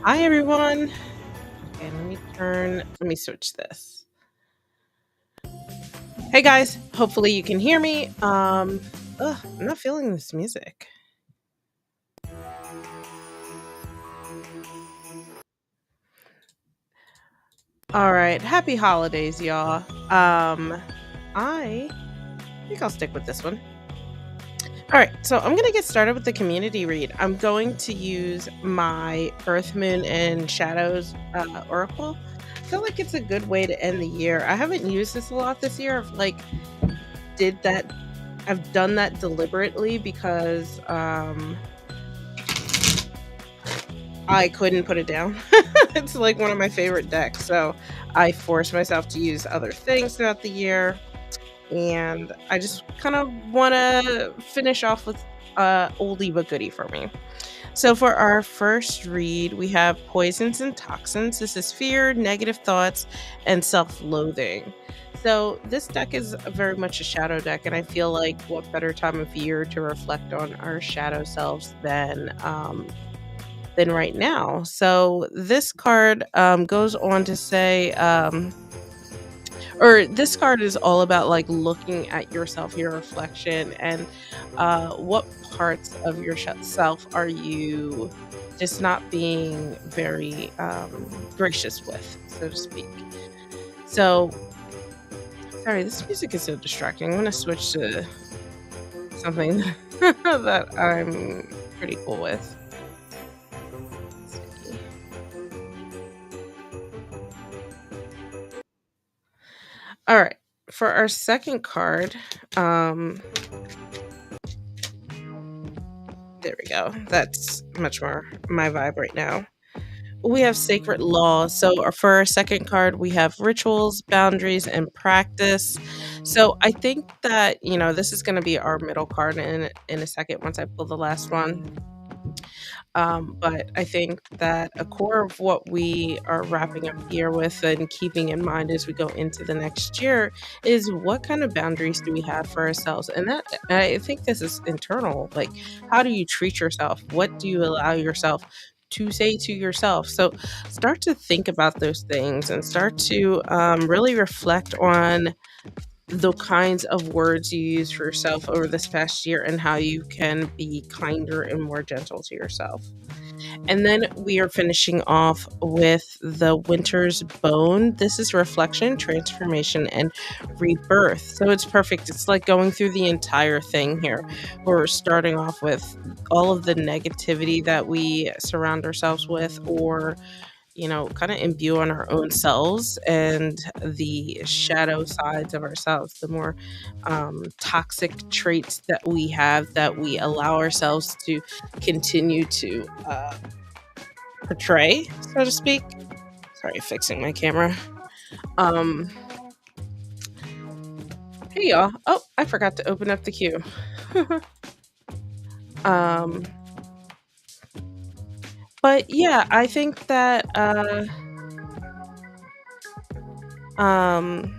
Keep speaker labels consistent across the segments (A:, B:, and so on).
A: Hi everyone. Okay, let me switch this. Hey guys, hopefully you can hear me. I'm not feeling this music. All right, happy holidays, y'all. I think I'll stick with this one. All right, so I'm going to get started with the community read. I'm going to use my Earth, Moon, and Shadows Oracle. I feel like it's a good way to end the year. I haven't used this a lot this year. Did that. I've done that deliberately because I couldn't put it down. It's like one of my favorite decks, so I forced myself to use other things throughout the year. And I just kind of want to finish off with oldie but goodie for me. So for our first read, we have Poisons and Toxins. This is fear, negative thoughts, and self-loathing. So this deck is very much a shadow deck, and I feel like what better time of year to reflect on our shadow selves than than right now. So this card goes on to say, or this card is all about like looking at yourself, your reflection, and what parts of yourself are you just not being very gracious with, so to speak. So, sorry, this music is so distracting. I'm going to switch to something that I'm pretty cool with. Let's see. All right. For our second card, um, there we go. That's much more my vibe right now. We have sacred law. So for our second card, we have rituals, boundaries, and practice. So I think that, this is going to be our middle card in a second once I pull the last one. But I think that a core of what we are wrapping up here with and keeping in mind as we go into the next year is what kind of boundaries do we have for ourselves? And that I think this is internal. Like, how do you treat yourself? What do you allow yourself to say to yourself? So start to think about those things and start to really reflect on the kinds of words you use for yourself over this past year and how you can be kinder and more gentle to yourself. And then we are finishing off with the winter's bone. This is reflection, transformation, and rebirth. So it's perfect. It's like going through the entire thing here. We're starting off with all of the negativity that we surround ourselves with, or kind of imbue on our own selves, and the shadow sides of ourselves, the more toxic traits that we have that we allow ourselves to continue to portray, so to speak. Sorry, fixing my camera. Um, hey y'all. Oh, I forgot to open up the queue. um, but yeah, I think that um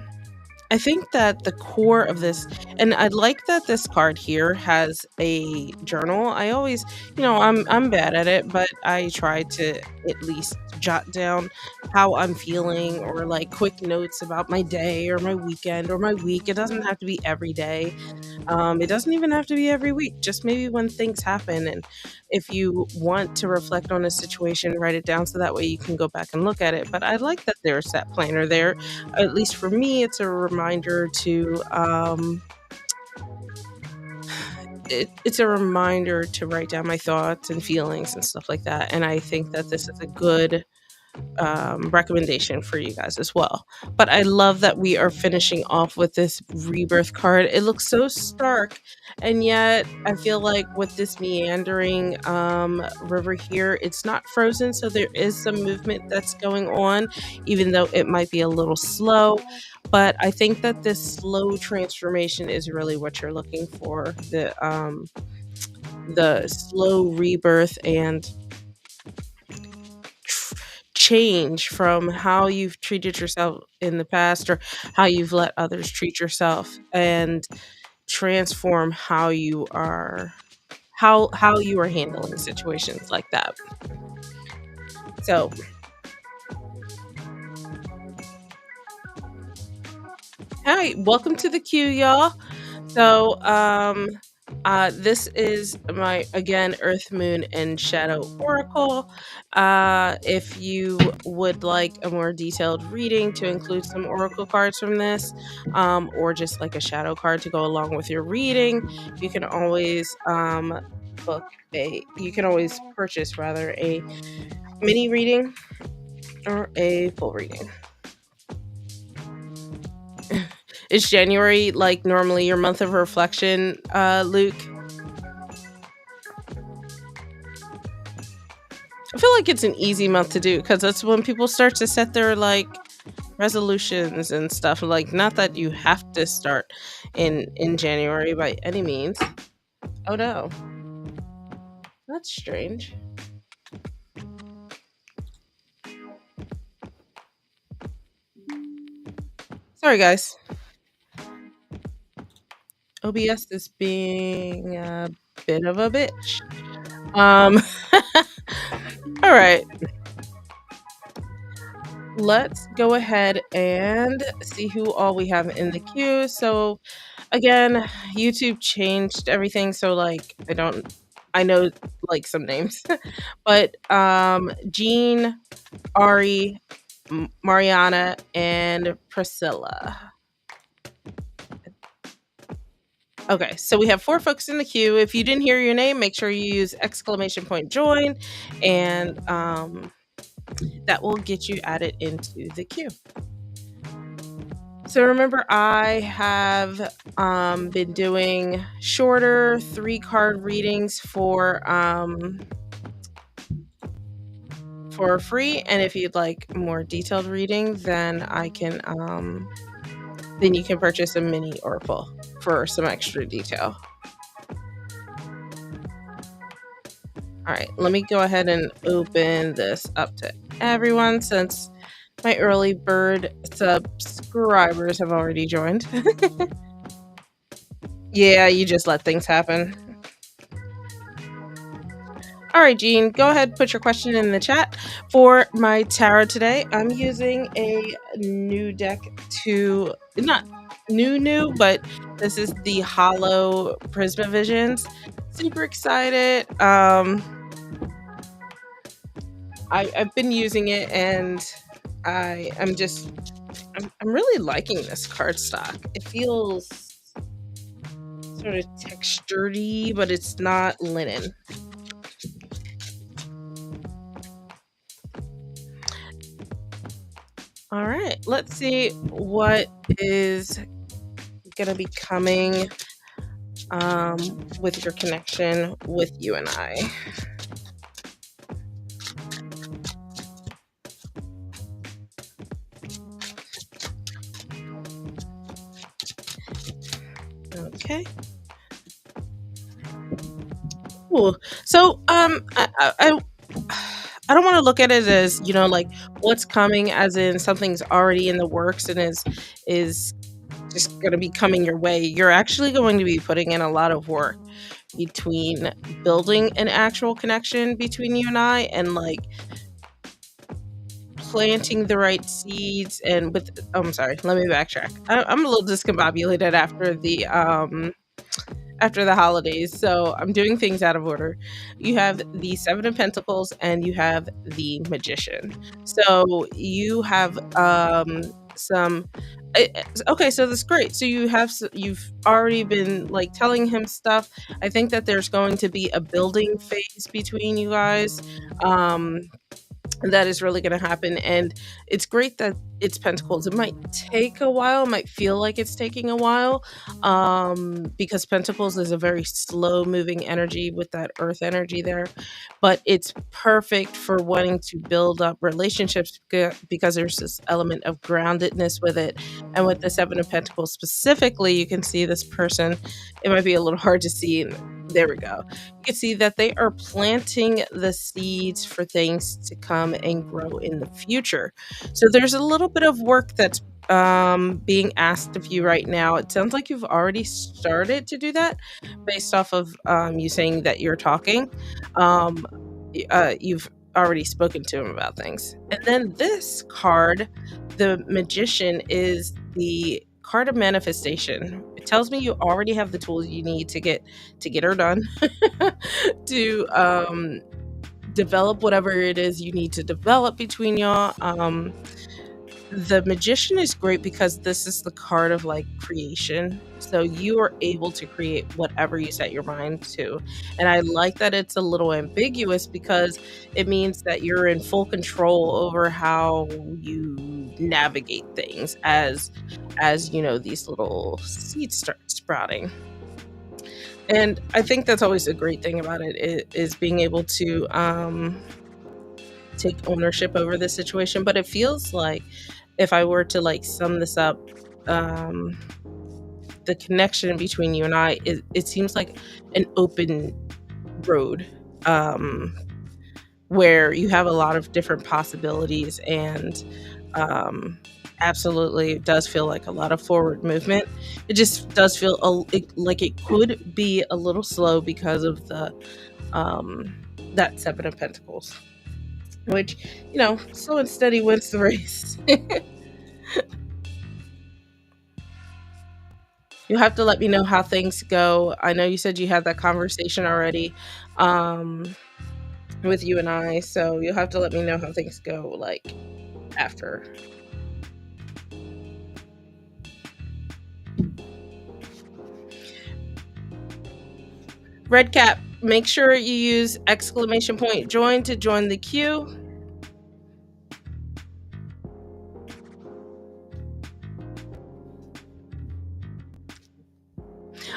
A: I think that the core of this, and I like that this card here has a journal. I always, I'm bad at it, but I try to at least jot down how I'm feeling, or like quick notes about my day or my weekend or my week. It doesn't have to be every day. It doesn't even have to be every week, just maybe when things happen. And if you want to reflect on a situation, write it down so that way you can go back and look at it. But I like that there's that planner there. At least for me, it's a reminder to it's a reminder to write down my thoughts and feelings and stuff like that. And I think that this is a good recommendation for you guys as well. But I love that we are finishing off with this rebirth card. It looks so stark, and yet I feel like with this meandering river here, it's not frozen, so there is some movement that's going on, even though it might be a little slow. But I think that this slow transformation is really what you're looking for. The slow rebirth and change from how you've treated yourself in the past, or how you've let others treat yourself, and transform how you are handling situations like that. So, hi, welcome to the queue, y'all. So, this is my, again, Earth, Moon, and Shadow Oracle. If you would like a more detailed reading to include some Oracle cards from this, or just like a shadow card to go along with your reading, you can always you can always purchase rather a mini reading or a full reading. Is January like normally your month of reflection, Luke? I feel like it's an easy month to do because that's when people start to set their like resolutions and stuff. Like, not that you have to start in January by any means. Oh no, that's strange. Sorry, guys. OBS is being a bit of a bitch. Um, right. Let's go ahead and see who all we have in the queue. So again, YouTube changed everything, so like I know like some names. But Jean, Ari, Mariana, and Priscilla. Okay, so we have 4 folks in the queue. If you didn't hear your name, make sure you use exclamation point join, and that will get you added into the queue. So remember, I have been doing shorter 3-card readings for free, and if you'd like more detailed reading, then then you can purchase a mini oracle for some extra detail. All right, let me go ahead and open this up to everyone since my early bird subscribers have already joined. Yeah, you just let things happen. All right, Jean, go ahead, put your question in the chat. For my tarot today, I'm using a new deck not new, but this is the Hollow Prisma Visions. Super excited. I've been using it, and I'm really liking this cardstock. It feels sort of textured-y, but it's not linen. All right, let's see what is going to be coming with your connection with you and I. Okay. Cool. So I don't want to look at it as, like what's coming as in something's already in the works and is just going to be coming your way. You're actually going to be putting in a lot of work between building an actual connection between you and I, and like planting the right seeds. And I'm sorry, let me backtrack. I'm a little discombobulated after the holidays, so I'm doing things out of order. You have the 7 of Pentacles and you have the Magician. So you have some okay, so that's great. So you've already been like telling him stuff. I think that there's going to be a building phase between you guys. That is really going to happen, and it's great that it's Pentacles. It might take a while, might feel like it's taking a while, because Pentacles is a very slow moving energy with that earth energy there, but it's perfect for wanting to build up relationships because there's this element of groundedness with it. And with the 7 of Pentacles specifically, you can see this person. It might be a little hard to see. There we go. You can see that they are planting the seeds for things to come and grow in the future. So there's a little bit of work that's being asked of you right now. It sounds like you've already started to do that based off of you saying that you're talking. You've already spoken to him about things. And then this card, the Magician, is the card of manifestation. It tells me you already have the tools you need to get her done, to develop whatever it is you need to develop between y'all. The Magician is great because this is the card of like creation. So you are able to create whatever you set your mind to. And I like that it's a little ambiguous because it means that you're in full control over how you navigate things as these little seeds start sprouting. And I think that's always a great thing about it, is being able to take ownership over the situation. But it feels like, if I were to like sum this up, the connection between you and I, it seems like an open road, where you have a lot of different possibilities, and absolutely it does feel like a lot of forward movement. It just does feel like it could be a little slow because of the that 7 of Pentacles. which, slow and steady wins the race. You'll have to let me know how things go. I know you said you had that conversation already, um, with you and I, so you'll have to let me know how things go, like, after. Red cap, make sure you use exclamation point join to join the queue.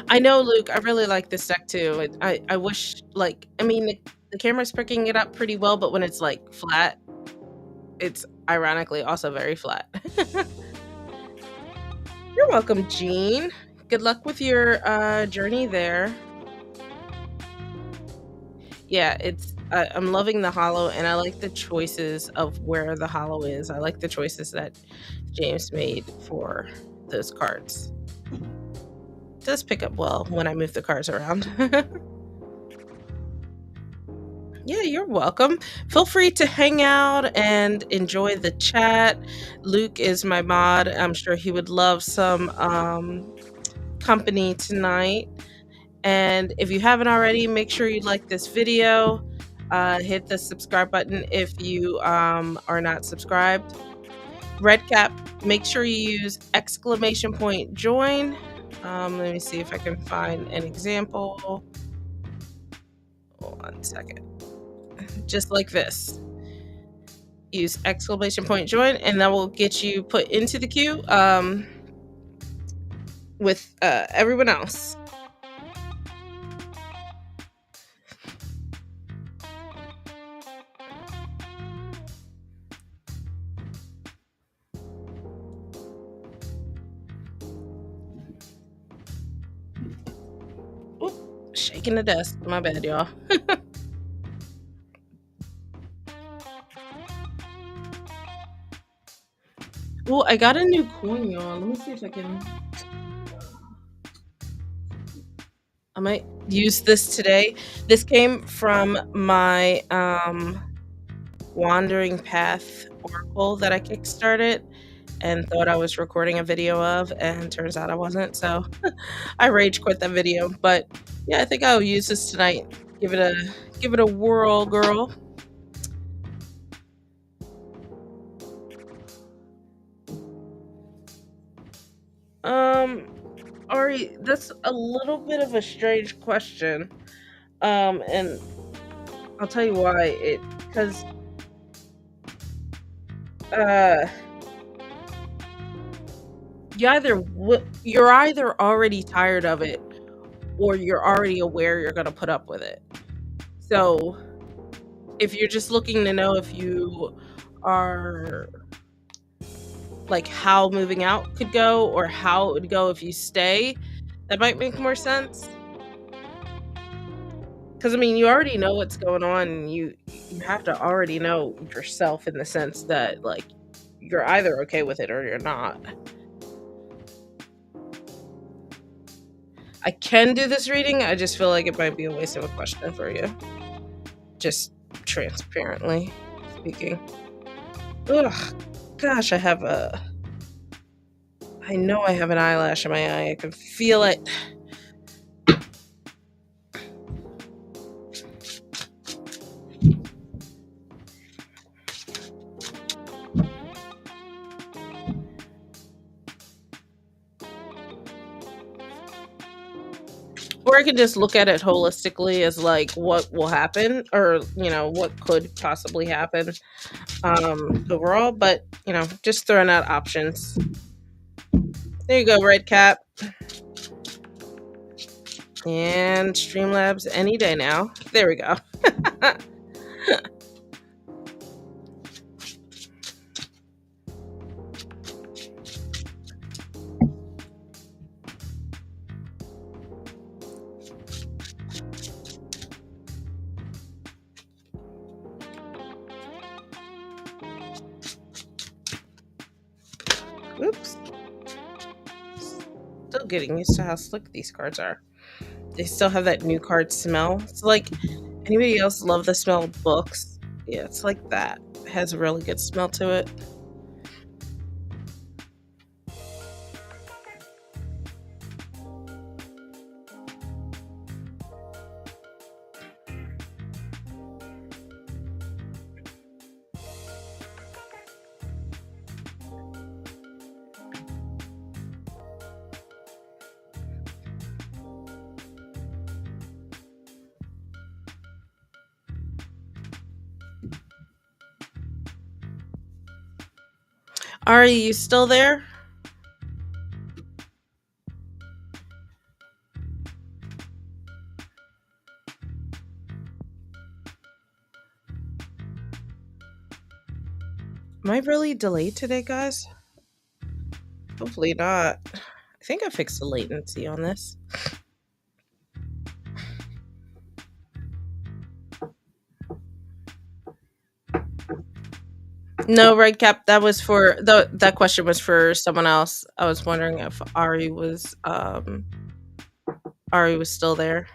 A: I know, Luke, I really like this deck too. I wish, like, I mean, the camera's picking it up pretty well, but when it's like flat, it's ironically also very flat. You're welcome, Jean. Good luck with your journey there. Yeah, I'm loving the hollow, and I like the choices of where the hollow is. I like the choices that James made for those cards. It does pick up well when I move the cards around. Yeah, you're welcome. Feel free to hang out and enjoy the chat. Luke is my mod. I'm sure he would love some company tonight. And if you haven't already, make sure you like this video. Hit the subscribe button if you are not subscribed. Redcap, make sure you use exclamation point join. Let me see if I can find an example. Hold on a second. Just like this. Use exclamation point join, and that will get you put into the queue with everyone else. Oop, shaking the desk. My bad, y'all. Well, I got a new coin, y'all. Let me see if I can. I might use this today. This came from my Wandering Path Oracle that I kickstarted and thought I was recording a video of, and turns out I wasn't. So I rage quit that video. But yeah, I think I'll use this tonight. Give it a whirl, girl. Ari, that's a little bit of a strange question. And I'll tell you why. Because uh you're either already tired of it, or you're already aware you're gonna put up with it. So if you're just looking to know if you are like how moving out could go or how it would go if you stay, that might make more sense. Because I mean, you already know what's going on, and you have to already know yourself in the sense that like you're either okay with it or you're not. I can do this reading. I just feel like it might be a waste of a question for you. Just transparently speaking. Ugh, gosh, I know I have an eyelash in my eye. I can feel it. Or I can just look at it holistically as like what will happen, or what could possibly happen overall. But just throwing out options. There you go, Red Cap. And Streamlabs any day now. There we go. Oops. Still getting used to how slick these cards are. They still have that new card smell. It's like, anybody else love the smell of books? Yeah, it's like that. It has a really good smell to it. Ari, you still there? Am I really delayed today, guys? Hopefully not. I think I fixed the latency on this. No, right cap. That was for that question was for someone else. I was wondering if Ari was still there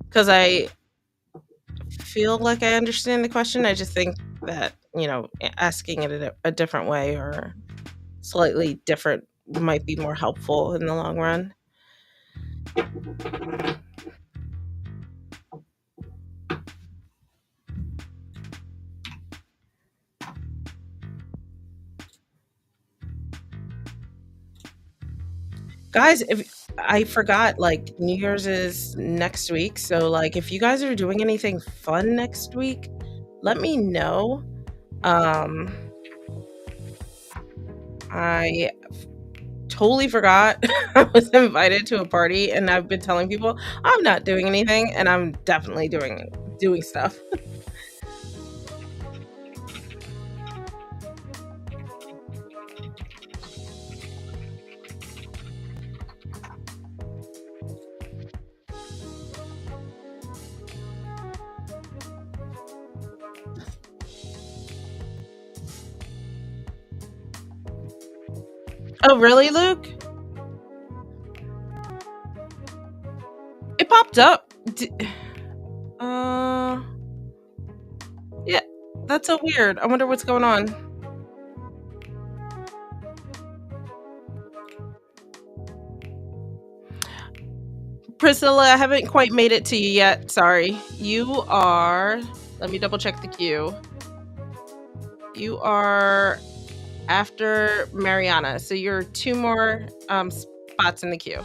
A: because I feel like I understand the question. I just think that asking it a different way or slightly different might be more helpful in the long run. Guys, if I forgot, like New Year's is next week, so like if you guys are doing anything fun next week, let me know. Um, I totally forgot I was invited to a party, and I've been telling people I'm not doing anything, and I'm definitely doing stuff. Oh, really, Luke? It popped up. Uh, yeah, that's so weird. I wonder what's going on. Priscilla, I haven't quite made it to you yet. Sorry. You are. Let me double check the queue. You are after Mariana, so you're two more spots in the queue.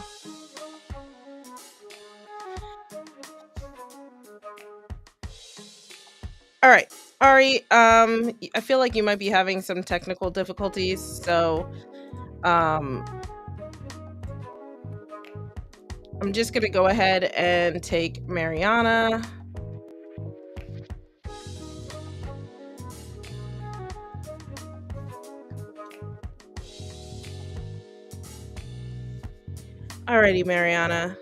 A: All right, Ari. I feel like you might be having some technical difficulties, so um, I'm just gonna go ahead and take Mariana. Alrighty, Mariana.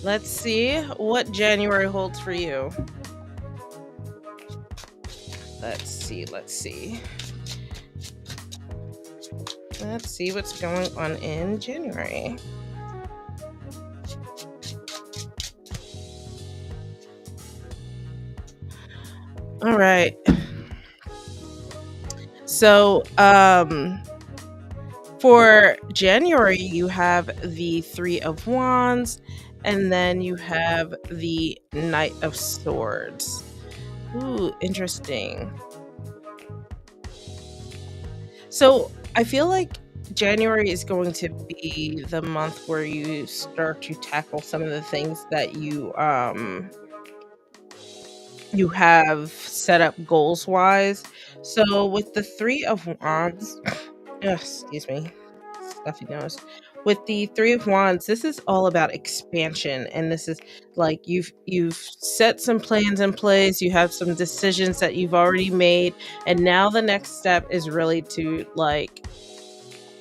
A: Let's see what January holds for you. Let's see. Let's see what's going on in January. All right. So, for January, you have the Three of Wands, and then you have the Knight of Swords. Ooh, interesting. So, I feel like January is going to be the month where you start to tackle some of the things that you have set up goals wise. So with the Three of Wands, excuse me, stuffy nose. With the Three of Wands, this is all about expansion, and this is like you've set some plans in place, you have some decisions that you've already made, and now the next step is really to like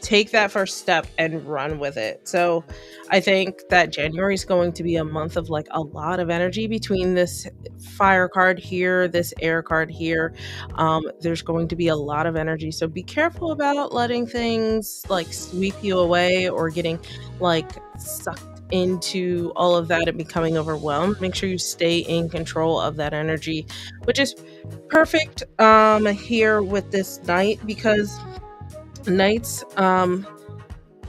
A: take that first step and run with it. So I think that January is going to be a month of like a lot of energy between this fire card here, this air card here. There's going to be a lot of energy. So be careful about letting things like sweep you away or getting like sucked into all of that and becoming overwhelmed, make sure you stay in control of that energy, which is perfect here with this night, because nights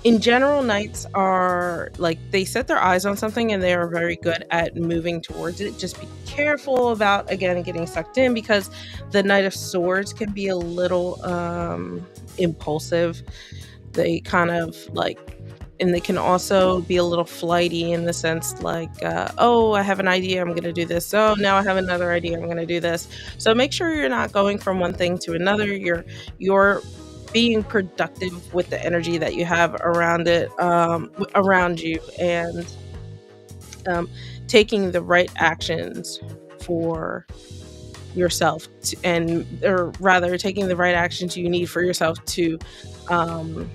A: in general, knights are like, they set their eyes on something and they are very good at moving towards it. Just be careful about, again, getting sucked in, because the Knight of Swords can be a little impulsive. They kind of like, and they can also be a little flighty in the sense like, oh, I have an idea, I'm going to do this. Oh, now I have another idea, I'm going to do this. So make sure you're not going from one thing to another. You're being productive with the energy that you have around it, around you, and um, taking the right actions for yourself and, or rather taking the right actions you need for yourself um,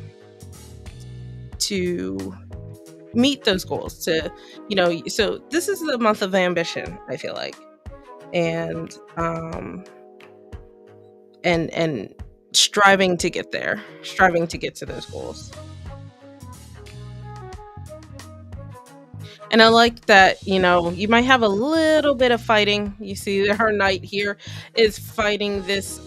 A: to meet those goals, to, so this is the month of ambition, I feel like, and and striving to get there, striving to get to those goals. And I like that, you might have a little bit of fighting. You see, her knight here is fighting this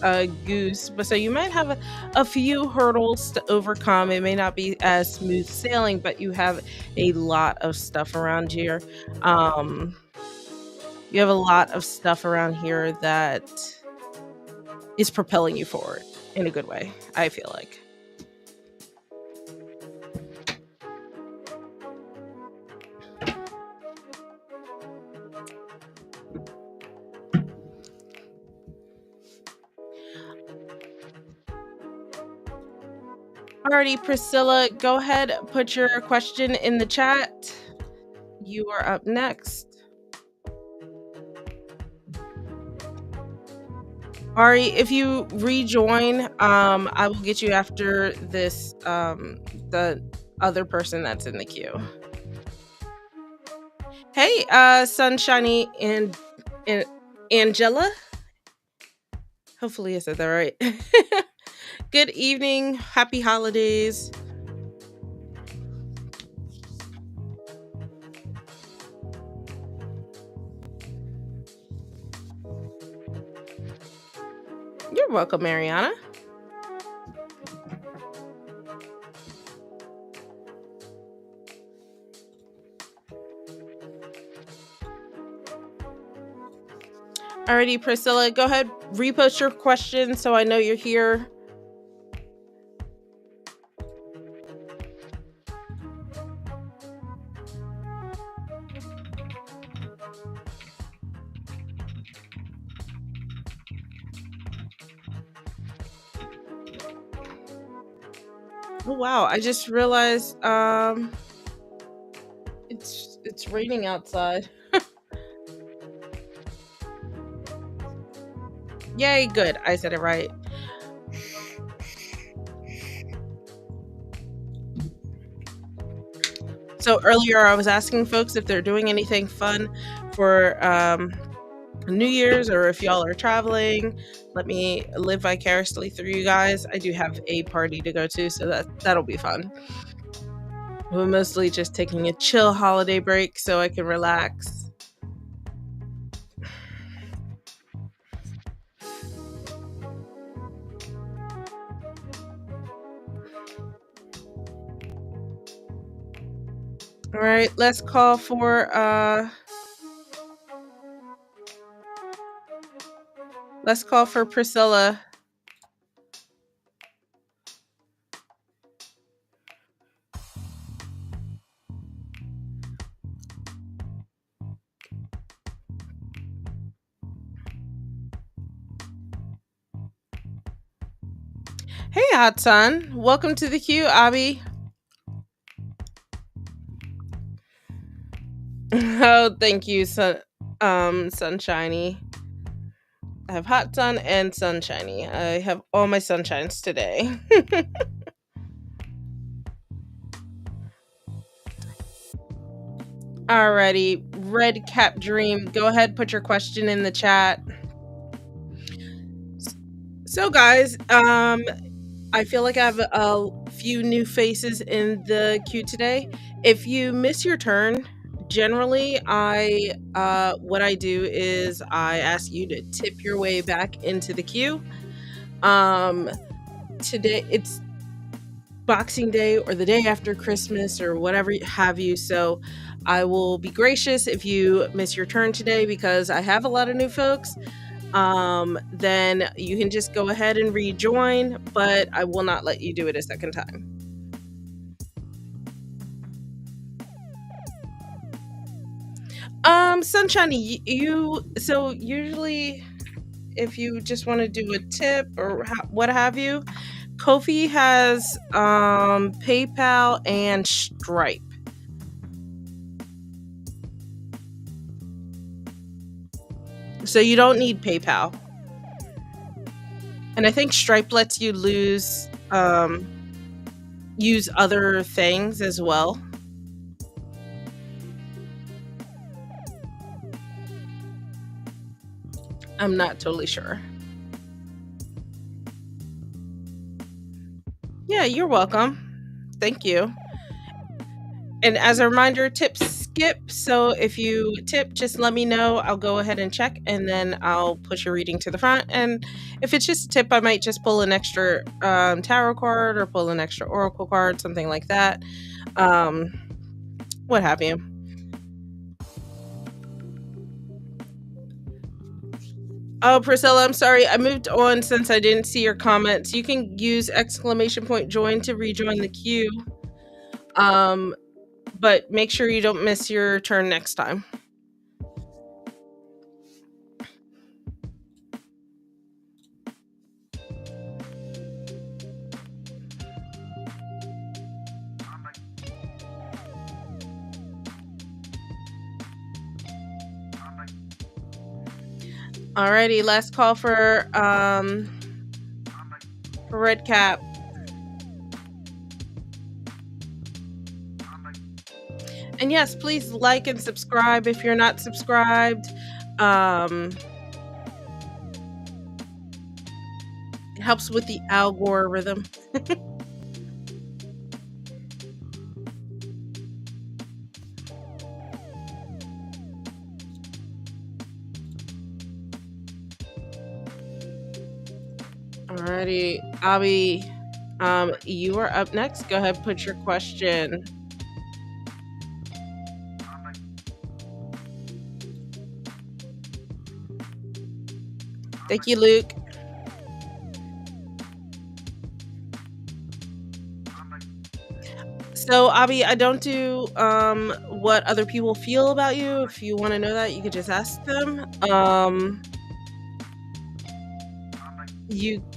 A: goose, but so you might have a few hurdles to overcome. It may not be as smooth sailing, but you have a lot of stuff around here. Um, you have a lot of stuff around here that is propelling you forward in a good way, I feel like. Alrighty, Priscilla, go ahead, put your question in the chat. You are up next. Ari, if you rejoin, I will get you after this, the other person that's in the queue. Hey, Sunshiny and Angela. Hopefully I said that right. Good evening. Happy holidays. You're welcome, Mariana. Alrighty, Priscilla, go ahead, repost your question so I know you're here. Oh wow, I just realized it's raining outside. Yay, good. I said it right. So earlier I was asking folks if they're doing anything fun for New Year's, or if y'all are traveling. Let me live vicariously through you guys. I do have a party to go to, so that'll be fun. We're mostly just taking a chill holiday break so I can relax. All right, let's call for Priscilla. Hey, Hot Sun. Welcome to the queue, Abby. Oh, thank you, Sunshiny. I have Hot Sun and Sunshiny. I have all my sunshines today. Alrighty, Red Cap Dream, go ahead, put your question in the chat. So guys, I feel like I have a few new faces in the queue today. If you miss your turn, generally I what I do is I ask you to tip your way back into the queue. Um Today it's Boxing Day or the day after Christmas or whatever have you. So I will be gracious if you miss your turn today because I have a lot of new folks. Then you can just go ahead and rejoin, but I will not let you do it a second time. Sunshiny, you so usually if you just want to do a tip or what have you, Kofi has PayPal and Stripe. So you don't need PayPal. And I think Stripe lets you use other things as well. I'm not totally sure. Yeah, you're welcome. Thank you. And as a reminder, tips skip. So if you tip, just let me know. I'll go ahead and check and then I'll push your reading to the front. And if it's just a tip, I might just pull an extra tarot card or pull an extra oracle card, something like that. Um, what have you. Oh, Priscilla, I'm sorry. I moved on since I didn't see your comments. You can use exclamation point join to rejoin the queue. Um, but make sure you don't miss your turn next time. Alrighty, last call for Red Cap. And yes, please like and subscribe if you're not subscribed. It helps with the algorithm. Alrighty, Abby, you are up next. Go ahead, put your question. Thank you, Luke. So, Abby, I don't do what other people feel about you. If you want to know that, you could just ask them.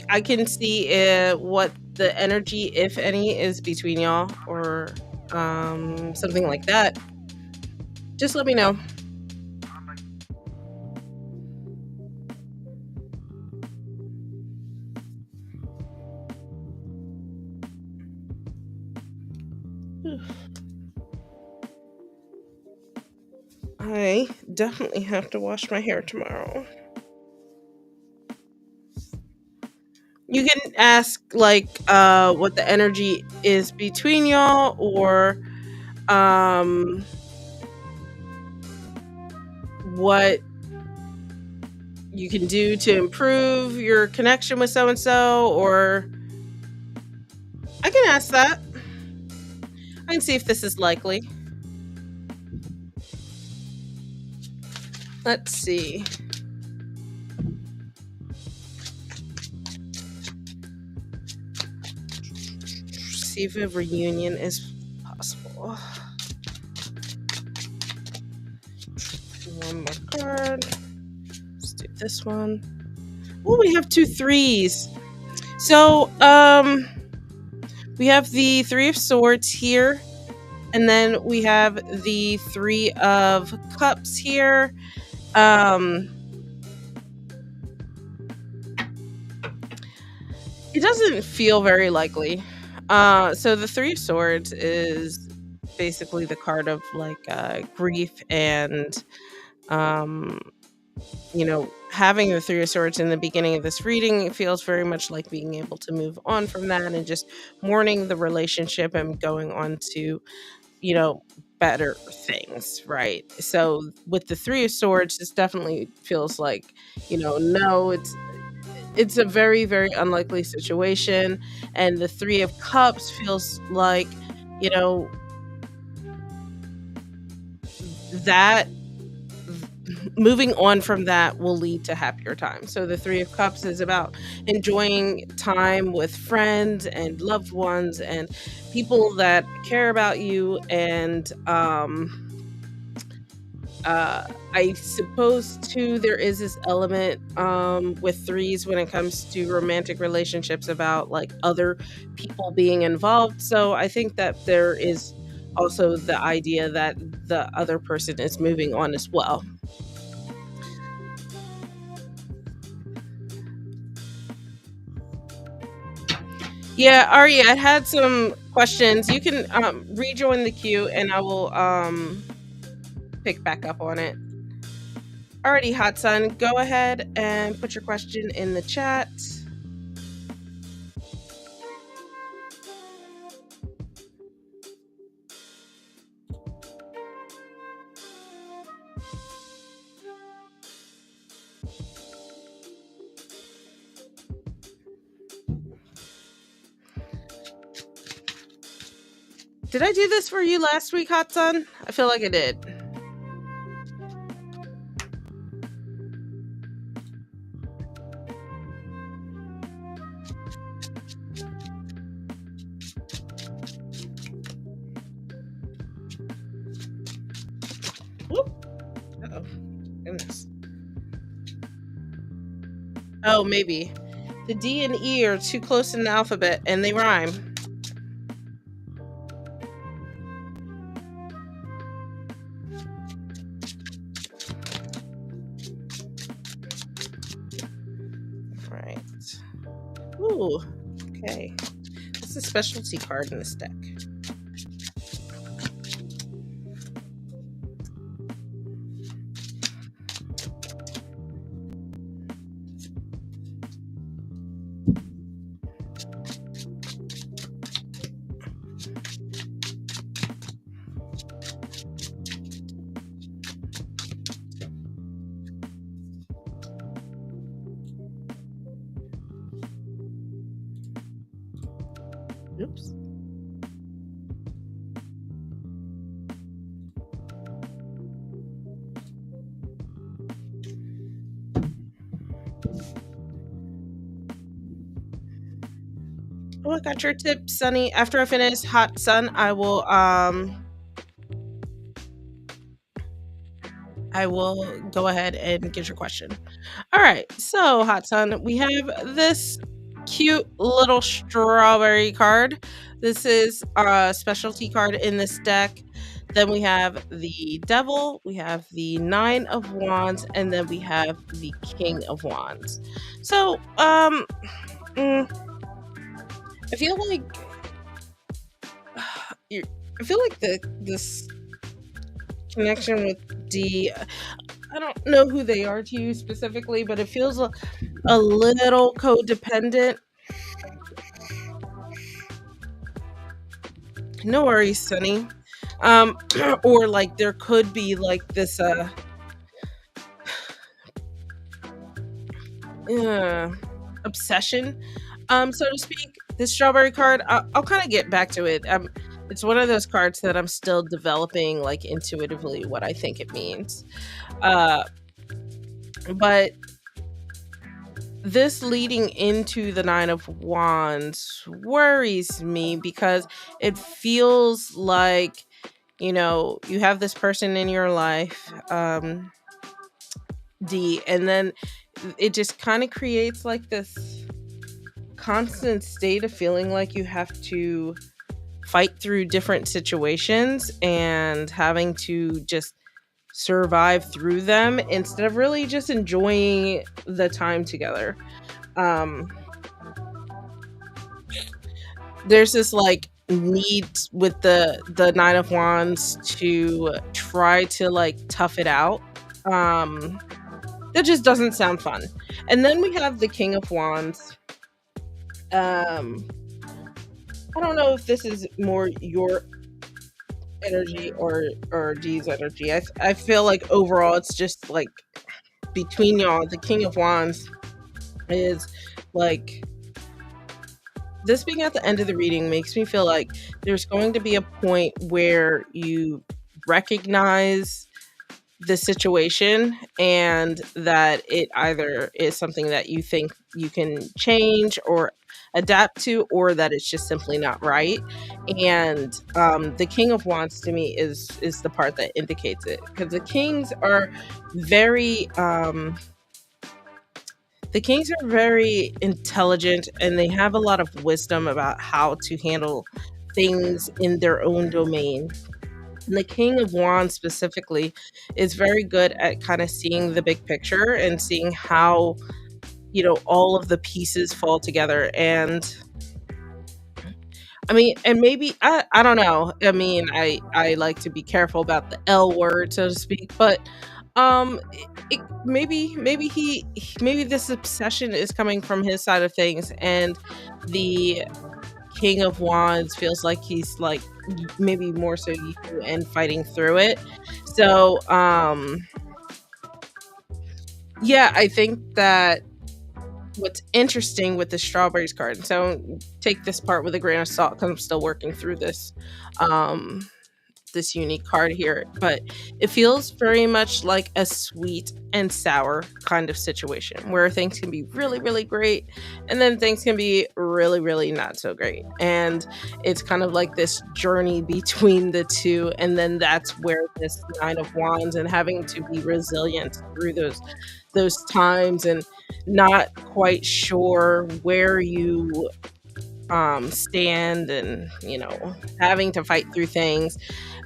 A: I can see what the energy, if any, is between y'all, or something like that. Just let me know. I definitely have to wash my hair tomorrow. You can ask like what the energy is between y'all, or what you can do to improve your connection with so and so, or I can ask that. I can see if this is likely. Let's see. See if a reunion is possible. One more card. Let's do this one. Oh, we have 2 3s. So, we have the 3 of Swords here, and then we have the 3 of Cups here. It doesn't feel very likely. So the 3 of Swords is basically the card of like grief and having the Three of Swords in the beginning of this reading, it feels very much like being able to move on from that and just mourning the relationship and going on to, you know, better things, right? So with the Three of Swords, this definitely feels like, no, it's a very, very unlikely situation. And the Three of Cups feels like, you know, that moving on from that will lead to happier times. So the Three of Cups is about enjoying time with friends and loved ones and people that care about you. And uh I suppose too there is this element with threes when it comes to romantic relationships about like other people being involved. So I think that there is also the idea that the other person is moving on as well. Yeah, Ari, I had some questions. You can rejoin the queue and I will pick back up on it. Alrighty, Hot Sun, go ahead and put your question in the chat. Did I do this for you last week, Hot Sun? I feel like I did. Whoop. Uh-oh. Goodness. Oh, maybe. The D and E are too close in the alphabet and they rhyme. Right. Ooh, okay. It's a specialty card in this deck. Oops. Oh, I got your tip, Sunny. After I finish Hot Sun, I will go ahead and get your question. All right. So, Hot Sun, we have this cute little strawberry card. This is a specialty card in this deck. Then we have the Devil, we have the Nine of Wands, and then we have the King of Wands. So, mm, I feel like I feel like this connection with D. I don't know who they are to you specifically, but it feels a little codependent. No worries, Sunny. Um, or like there could be like this uh obsession, so to speak. This strawberry card, I'll kind of get back to it. It's one of those cards that I'm still developing like intuitively what I think it means. Uh, but this leading into the Nine of Wands worries me because it feels like, you have this person in your life, D, and then it just kind of creates like this constant state of feeling like you have to fight through different situations and having to just survive through them instead of really just enjoying the time together. Um, there's this like need with the Nine of Wands to try to like tough it out. Um, That just doesn't sound fun. And then we have the King of Wands. Um, I don't know if this is more your energy or D's energy. I feel like overall it's just like between y'all, the King of Wands is like this being at the end of the reading makes me feel like there's going to be a point where you recognize the situation and that it either is something that you think you can change or adapt to, or that it's just simply not right. And the King of Wands to me is the part that indicates it, because very the kings are very intelligent and they have a lot of wisdom about how to handle things in their own domain. And the King of Wands specifically is very good at kind of seeing the big picture and seeing how, all of the pieces fall together. And I mean, and maybe I don't know. I mean, I like to be careful about the L word, so to speak, but maybe this obsession is coming from his side of things, and the King of Wands feels like he's like maybe more so you and fighting through it. So yeah, I think that what's interesting with the strawberries card, so take this part with a grain of salt because I'm still working through um this unique card here, but it feels very much like a sweet and sour kind of situation where things can be really, really great and then things can be really, really not so great. And it's kind of like this journey between the two. And then that's where this Nine of Wands and having to be resilient through those times and not quite sure where you stand and having to fight through things.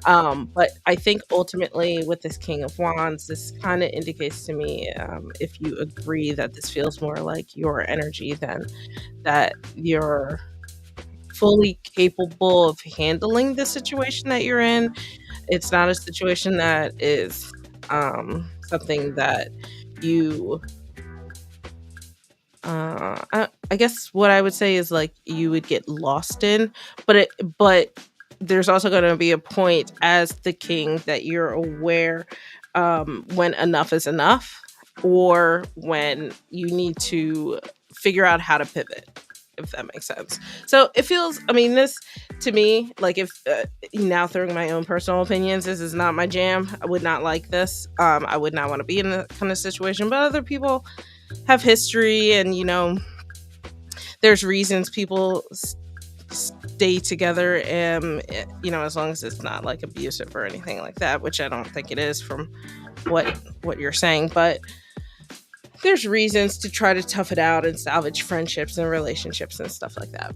A: But I think ultimately with this King of Wands, this kind of indicates to me, if you agree that this feels more like your energy than that you're fully capable of handling the situation that you're in. It's not a situation that is something that you I guess what I would say is like you would get lost in, but there's also going to be a point as the king that you're aware when enough is enough, or when you need to figure out how to pivot, if that makes sense. So it feels, I mean, this to me, like if now throwing my own personal opinions, this is not my jam. I would not like this. I would not want to be in that kind of situation, but other people have history, and there's reasons people stay together, and as long as it's not like abusive or anything like that, which I don't think it is from what you're saying. But there's reasons to try to tough it out and salvage friendships and relationships and stuff like that.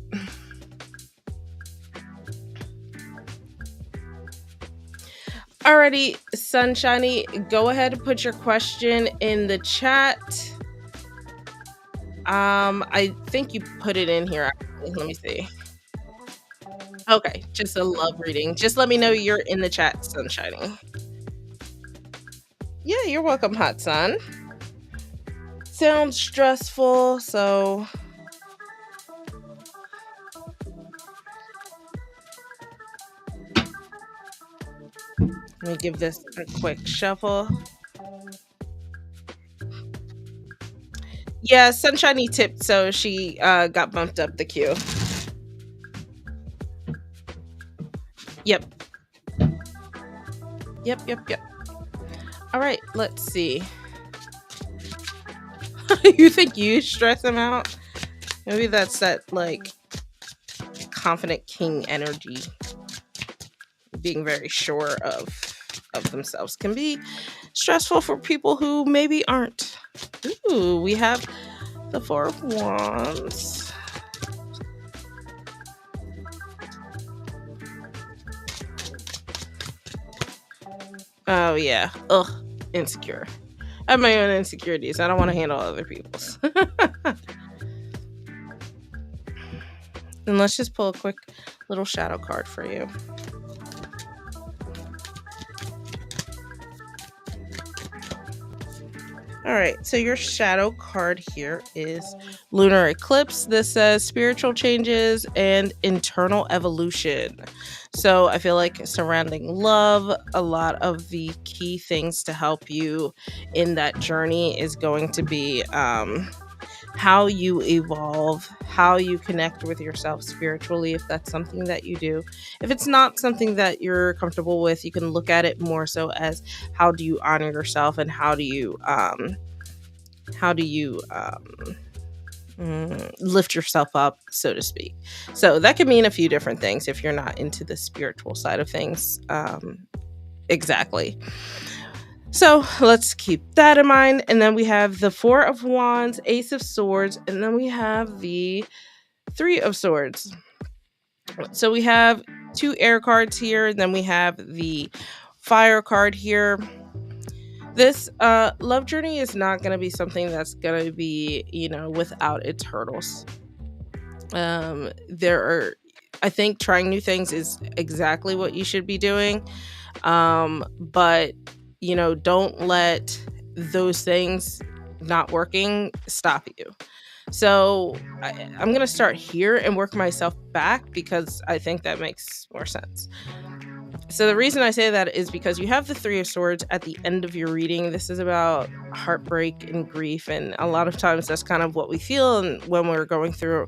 A: Alrighty, Sunshiny, go ahead and put your question in the chat. I think you put it in here. Let me see. Okay, just a love reading. Just let me know you're in the chat, Sunshiny. Yeah, you're welcome, Hot Sun. Sounds stressful, so let me give this a quick shuffle. Yeah, Sunshiny tipped, so she got bumped up the queue. Yep. All right, let's see. You think you stress them out? Maybe that's that like confident king energy. Being very sure of themselves can be stressful for people who maybe aren't. Ooh, we have the Four of Wands. Oh yeah. Ugh, insecure. I have my own insecurities. I don't want to handle other people's. And let's just pull a quick little shadow card for you. All right, so your shadow card here is lunar eclipse. This says spiritual changes and internal evolution. So I feel like surrounding love, a lot of the key things to help you in that journey is going to be how you evolve, how you connect with yourself spiritually, if that's something that you do. If it's not something that you're comfortable with, you can look at it more so as how do you honor yourself and how do you lift yourself up, so to speak. So that could mean a few different things if you're not into the spiritual side of things. Exactly. So let's keep that in mind. And then we have the Four of Wands, Ace of Swords, and then we have the Three of Swords. So we have two air cards here, and then we have the fire card here. This love journey is not going to be something that's going to be, without its hurdles. There are, I think trying new things is exactly what you should be doing. But don't let those things not working stop you. So I'm going to start here and work myself back because I think that makes more sense. So the reason I say that is because you have the Three of Swords at the end of your reading. This is about heartbreak and grief, and a lot of times that's kind of what we feel when we're going through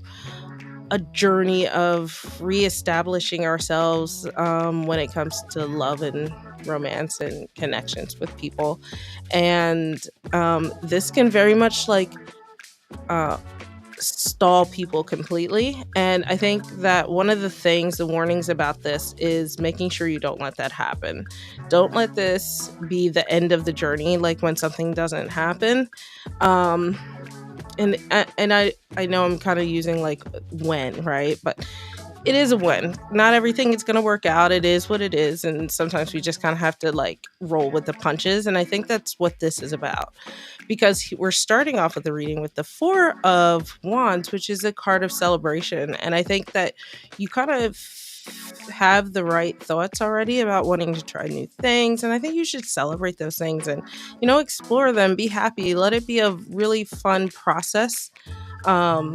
A: a journey of reestablishing ourselves when it comes to love and romance and connections with people. And this can very much uh, stall people completely. And I think that one of the warnings about this is making sure you don't let that happen. Don't let this be the end of the journey, like when something doesn't happen. Um, and I know I'm kind of using like when, right? But it is a win. Not everything is going to work out. It is what it is. And sometimes we just kind of have to like roll with the punches. And I think that's what this is about. Because we're starting off with the reading with the Four of Wands, which is a card of celebration. And I think that you kind of have the right thoughts already about wanting to try new things. And I think you should celebrate those things and, explore them, be happy, let it be a really fun process,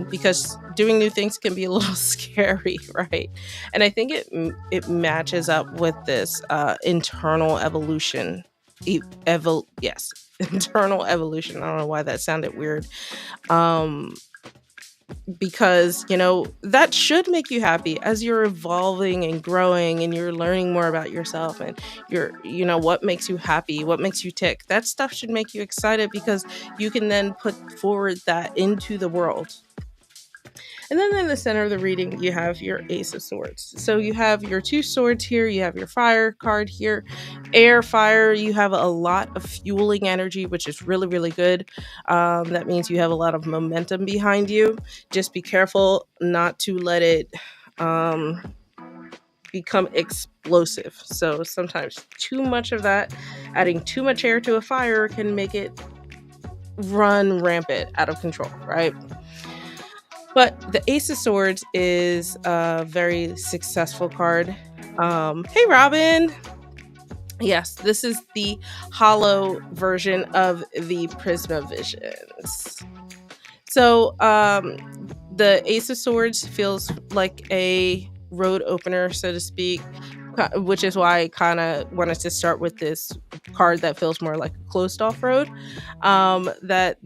A: because doing new things can be a little scary, right? And I think it matches up with this internal evolution. Yes, internal evolution. I don't know why that sounded weird. Um, because that should make you happy as you're evolving and growing and you're learning more about yourself and what makes you happy, what makes you tick. That stuff should make you excited because you can then put forward that into the world. And then in the center of the reading, you have your Ace of Swords. So you have your two swords here, you have your fire card here, air, fire. You have a lot of fueling energy, which is really, really good. That means you have a lot of momentum behind you. Just be careful not to let it become explosive. So sometimes too much of that, adding too much air to a fire can make it run rampant out of control, right? But the Ace of Swords is a very successful card. Hey, Robin. Yes, this is the hollow version of the Prisma Visions. So the Ace of Swords feels like a road opener, so to speak, which is why I kind of wanted to start with this card that feels more like a closed off road. That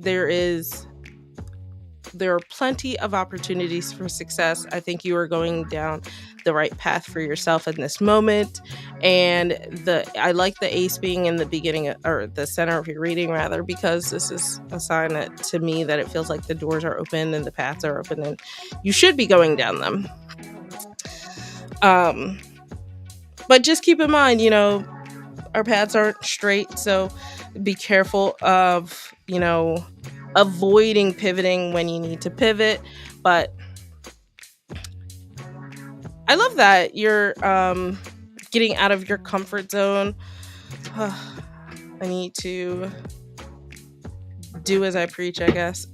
A: there are plenty of opportunities for success. I think you are going down the right path for yourself in this moment. And I like the ace being in the beginning or the center of your reading rather, because this is a sign that to me that it feels like the doors are open and the paths are open and you should be going down them. But just keep in mind, our paths aren't straight. So be careful of, avoiding pivoting when you need to pivot. But I love that you're getting out of your comfort zone. I need to do as I preach, I guess.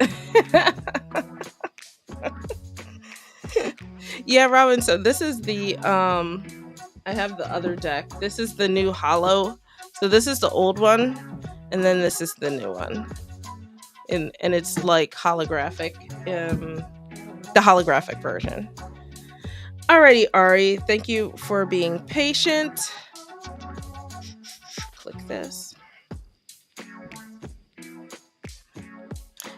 A: Yeah, Robin. So this is the I have the other deck. This is the new hollow. So this is the old one, and then this is the new one. and it's like holographic, the holographic version. Alrighty, Ari, thank you for being patient. Click this.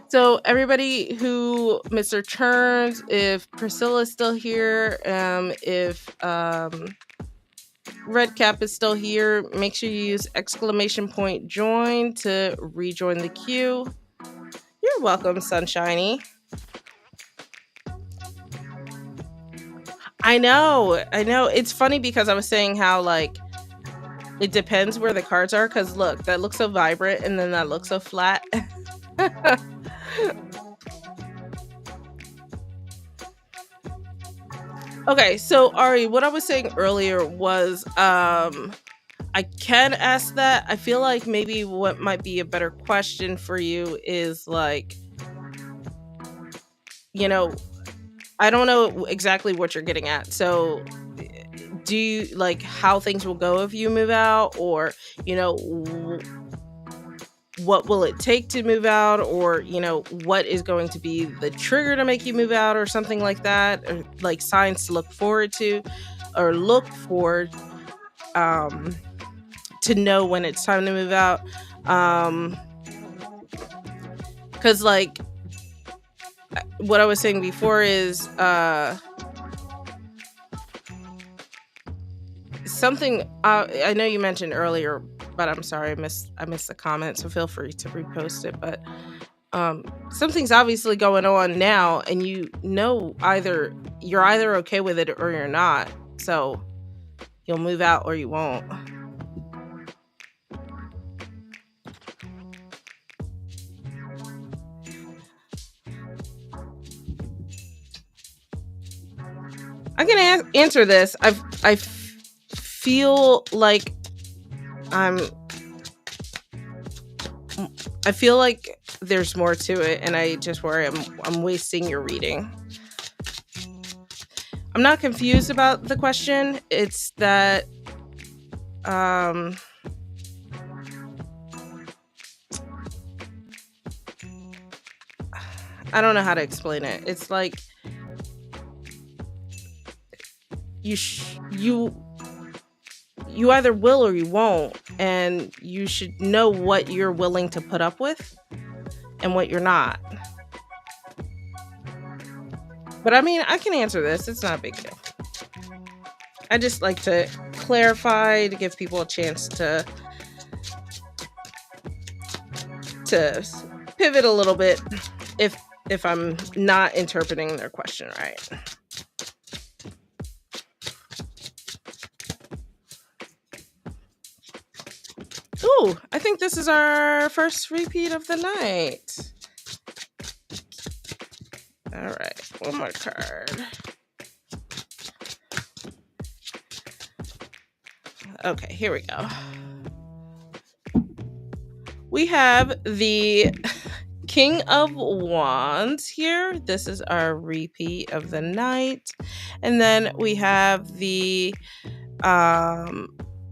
A: So everybody who missed their turns, if Priscilla's still here, if Redcap is still here, make sure you use !join to rejoin the queue. You're welcome, Sunshiny. I know. It's funny because I was saying how like it depends where the cards are. Because look, that looks so vibrant, and then that looks so flat. Okay, so Ari, what I was saying earlier was I can ask that. I feel like maybe what might be a better question for you is like, you know, I don't know exactly what you're getting at. So do you like how things will go if you move out, or you know what will it take to move out, or you know what is going to be the trigger to make you move out, or something like that, or like signs to look forward to, or look for um to know when it's time to move out. Because like what I was saying before is something I know you mentioned earlier, but I'm sorry, I missed the comment, so feel free to repost it. But something's obviously going on now, and you know you're either okay with it or you're not. So you'll move out or you won't. I can answer this. I feel like I'm. I feel like there's more to it, and I just worry I'm wasting your reading. I'm not confused about the question. It's that I don't know how to explain it. It's like you either will or you won't, and you should know what you're willing to put up with and what you're not. But I mean, I can answer this. It's not a big deal. I just like to clarify to give people a chance to pivot a little bit if I'm not interpreting their question right. Ooh, I think this is our first repeat of the night. All right, one more card. Okay, here we go. We have the King of Wands here. This is our repeat of the night. And then we have the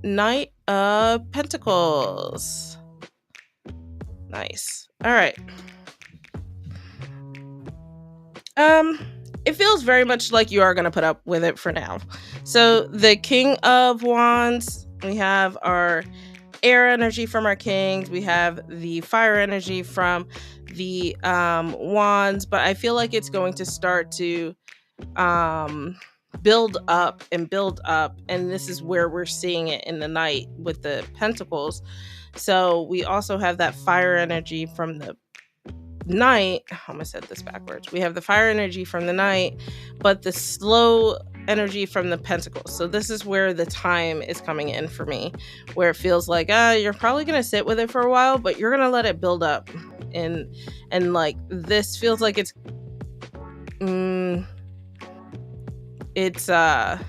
A: Knight of Pentacles. Nice. All right. It feels very much like you are going to put up with it for now. So the King of Wands, we have our air energy from our kings, we have the fire energy from the wands, but I feel like it's going to start to build up, and this is where we're seeing it in the night with the pentacles. So we also have that fire energy from the night. I almost said this backwards. We have the fire energy from the night, but the slow energy from the pentacles. So this is where the time is coming in for me, where it feels like you're probably gonna sit with it for a while, but you're gonna let it build up, and like this feels like it's a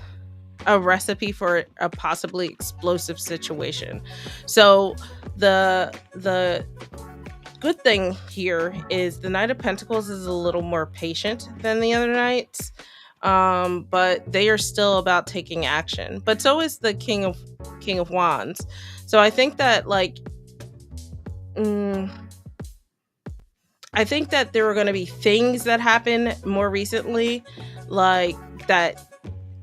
A: recipe for a possibly explosive situation. So the good thing here is the Knight of Pentacles is a little more patient than the other knights, but they are still about taking action. But so is the King of Wands. So I think that like I think that there are going to be things that happen more recently, like that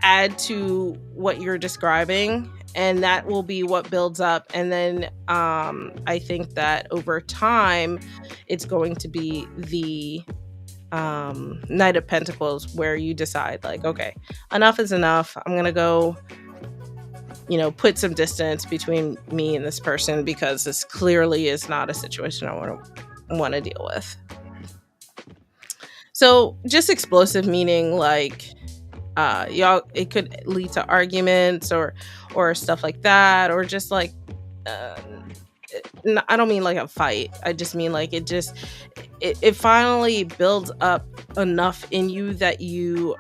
A: add to what you're describing, and that will be what builds up. And then I think that over time it's going to be the Knight of Pentacles, where you decide, like, okay, enough is enough. I'm gonna go, put some distance between me and this person, because this clearly is not a situation I want to deal with. So just explosive, meaning like y'all, it could lead to arguments or stuff like that, or just like uh, I don't mean like a fight. I just mean like it finally builds up enough in you that you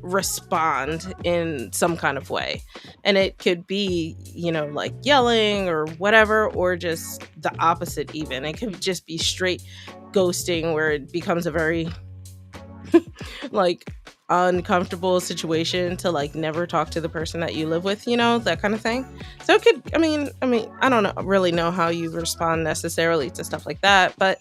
A: respond in some kind of way. And it could be, like yelling or whatever, or just the opposite. Even it could just be straight ghosting, where it becomes a very like uncomfortable situation to like never talk to the person that you live with, that kind of thing. So it could, I mean, I don't really know how you respond necessarily to stuff like that, but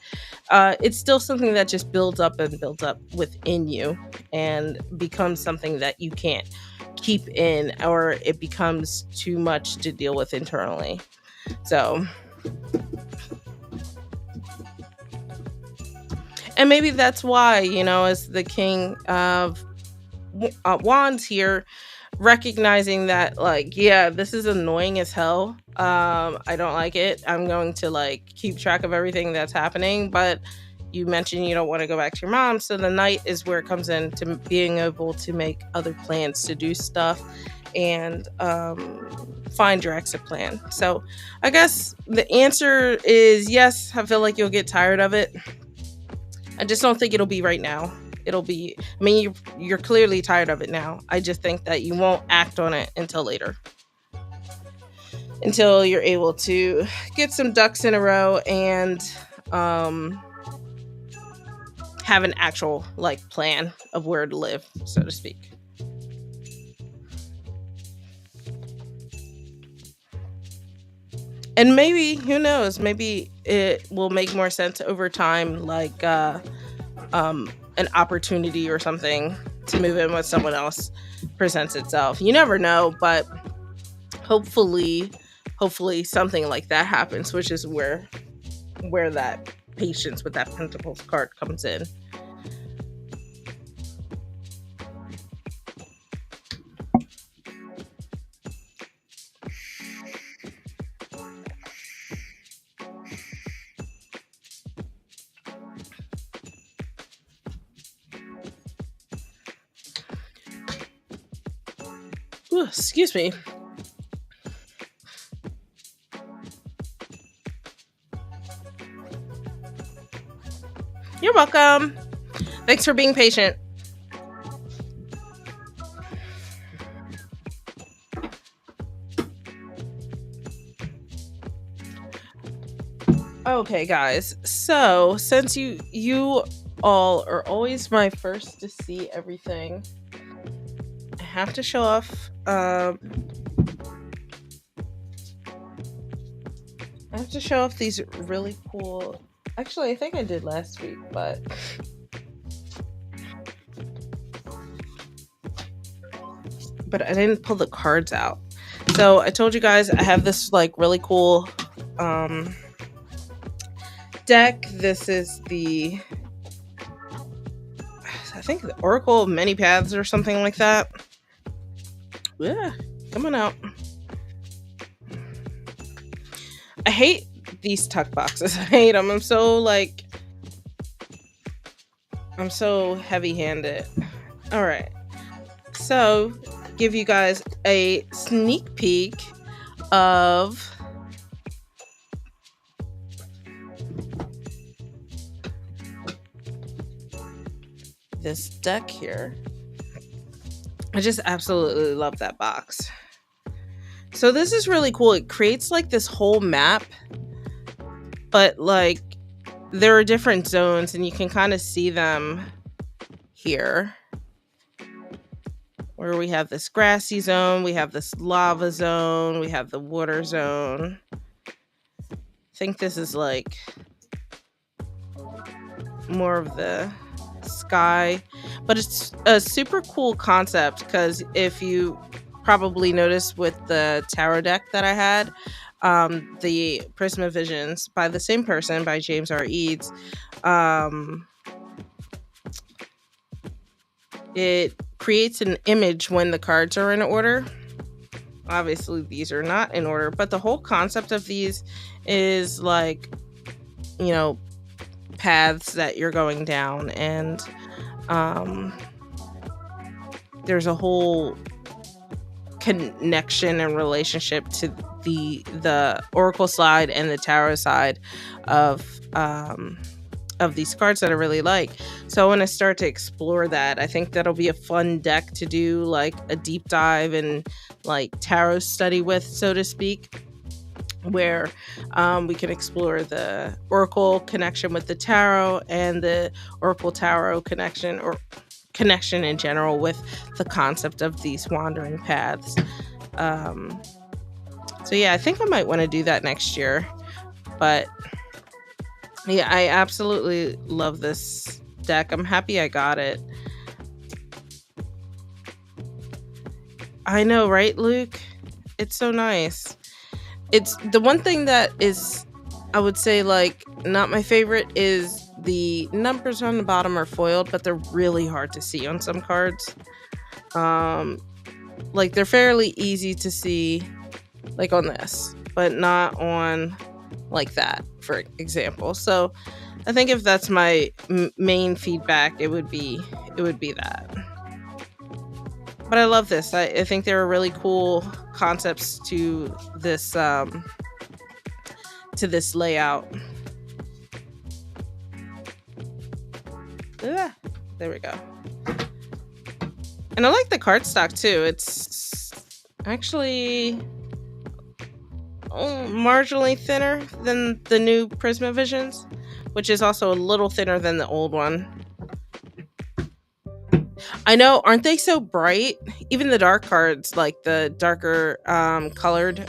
A: it's still something that just builds up and builds up within you, and becomes something that you can't keep in, or it becomes too much to deal with internally. So, and maybe that's why, as the king of wands here, recognizing that, like, yeah, this is annoying as hell. I don't like it. I'm going to like keep track of everything that's happening, but you mentioned you don't want to go back to your mom, so the night is where it comes in to being able to make other plans to do stuff, and find your exit plan. So I guess the answer is yes. I feel like you'll get tired of it. I just don't think it'll be right now. It'll be, I mean, you're clearly tired of it now. I just think that you won't act on it until later. Until you're able to get some ducks in a row, and have an actual like plan of where to live, so to speak. And maybe, who knows, maybe it will make more sense over time, like an opportunity or something to move in with someone else presents itself. You never know, but hopefully something like that happens, which is where that patience with that Pentacles card comes in. Ooh, excuse me. You're welcome. Thanks for being patient. Okay, guys. So, since you all are always my first to see everything, I have to show off. I have to show off these really cool. Actually, I think I did last week, but I didn't pull the cards out. So I told you guys I have this like really cool deck. This is the, I think, the Oracle of Many Paths or something like that. Yeah, come on out. I hate these tuck boxes. I hate them. I'm so heavy-handed. All right. So, give you guys a sneak peek of this deck here. I just absolutely love that box. So this is really cool. It creates like this whole map, but like there are different zones, and you can kind of see them here, where we have this grassy zone, we have this lava zone, we have the water zone. I think this is like more of the sky, but it's a super cool concept because if you probably noticed with the tarot deck that I had, the Prisma Visions by the same person, by James R. Eads, um, it creates an image when the cards are in order. Obviously, these are not in order, but the whole concept of these is like, you know, paths that you're going down, and um, there's a whole connection and relationship to the oracle side and the tarot side of these cards that I really like. So I want to start to explore that. I think that'll be a fun deck to do like a deep dive and like tarot study with, so to speak, where we can explore the oracle connection with the tarot and the oracle tarot connection, or connection in general, with the concept of these wandering paths. Um, so yeah, I think I might want to do that next year. But yeah, I absolutely love this deck. I'm happy I got it. I know, right, Luke? It's so nice. It's the one thing that is, I would say, like, not my favorite is the numbers on the bottom are foiled, but they're really hard to see on some cards. Um, like they're fairly easy to see, like on this, but not on like that, for example. So I think if that's my main feedback, it would be that. But I love this. I think there are really cool concepts to this layout. Ah, there we go. And I like the cardstock too. It's actually marginally thinner than the new Prisma Visions, which is also a little thinner than the old one. I know, aren't they so bright? Even the dark cards, like the darker colored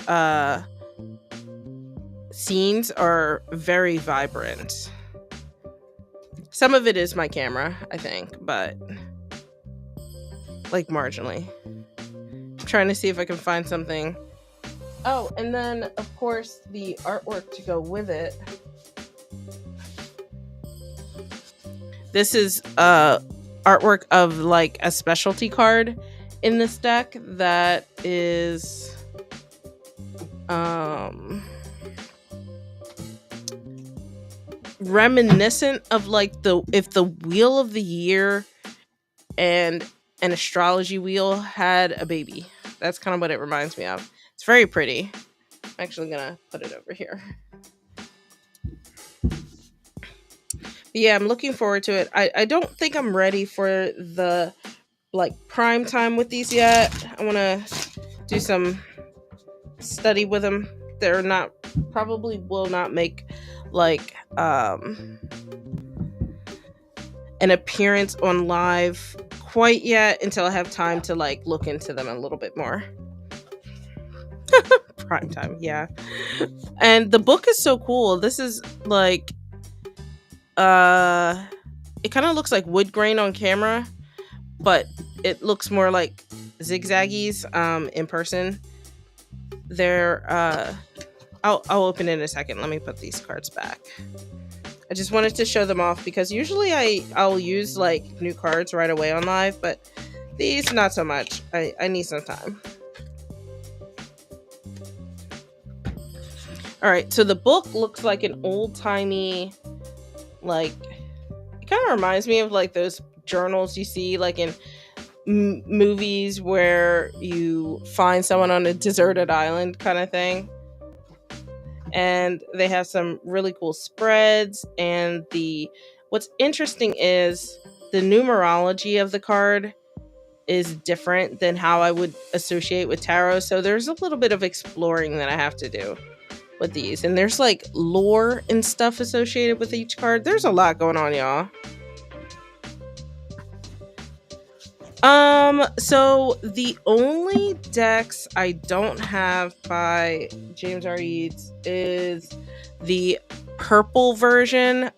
A: scenes, are very vibrant. Some of it is my camera, I think, but like marginally. I'm trying to see if I can find something. Oh, and then of course the artwork to go with it. This is artwork of like a specialty card in this deck that is reminiscent of like the if the wheel of the year and an astrology wheel had a baby. That's kind of what it reminds me of. It's very pretty. I'm actually gonna put it over here. But yeah, I'm looking forward to it. I don't think I'm ready for the like prime time with these yet. I want to do some study with them. They're not, probably will not make like an appearance on live quite yet until I have time to like look into them a little bit more. Prime time, yeah. And the book is so cool. This is like it kind of looks like wood grain on camera, but it looks more like zigzaggies in person. They're I'll open it in a second. Let me put these cards back. I just wanted to show them off because usually I'll use like new cards right away on live, but these not so much. I need some time. All right, so the book looks like an old-timey, like, it kind of reminds me of like those journals you see like in movies where you find someone on a deserted island kind of thing. And they have some really cool spreads, and the what's interesting is the numerology of the card is different than how I would associate with tarot. So there's a little bit of exploring that I have to do with these. And there's like lore and stuff associated with each card. There's a lot going on, y'all. So the only decks I don't have by James R. Eads is the purple version.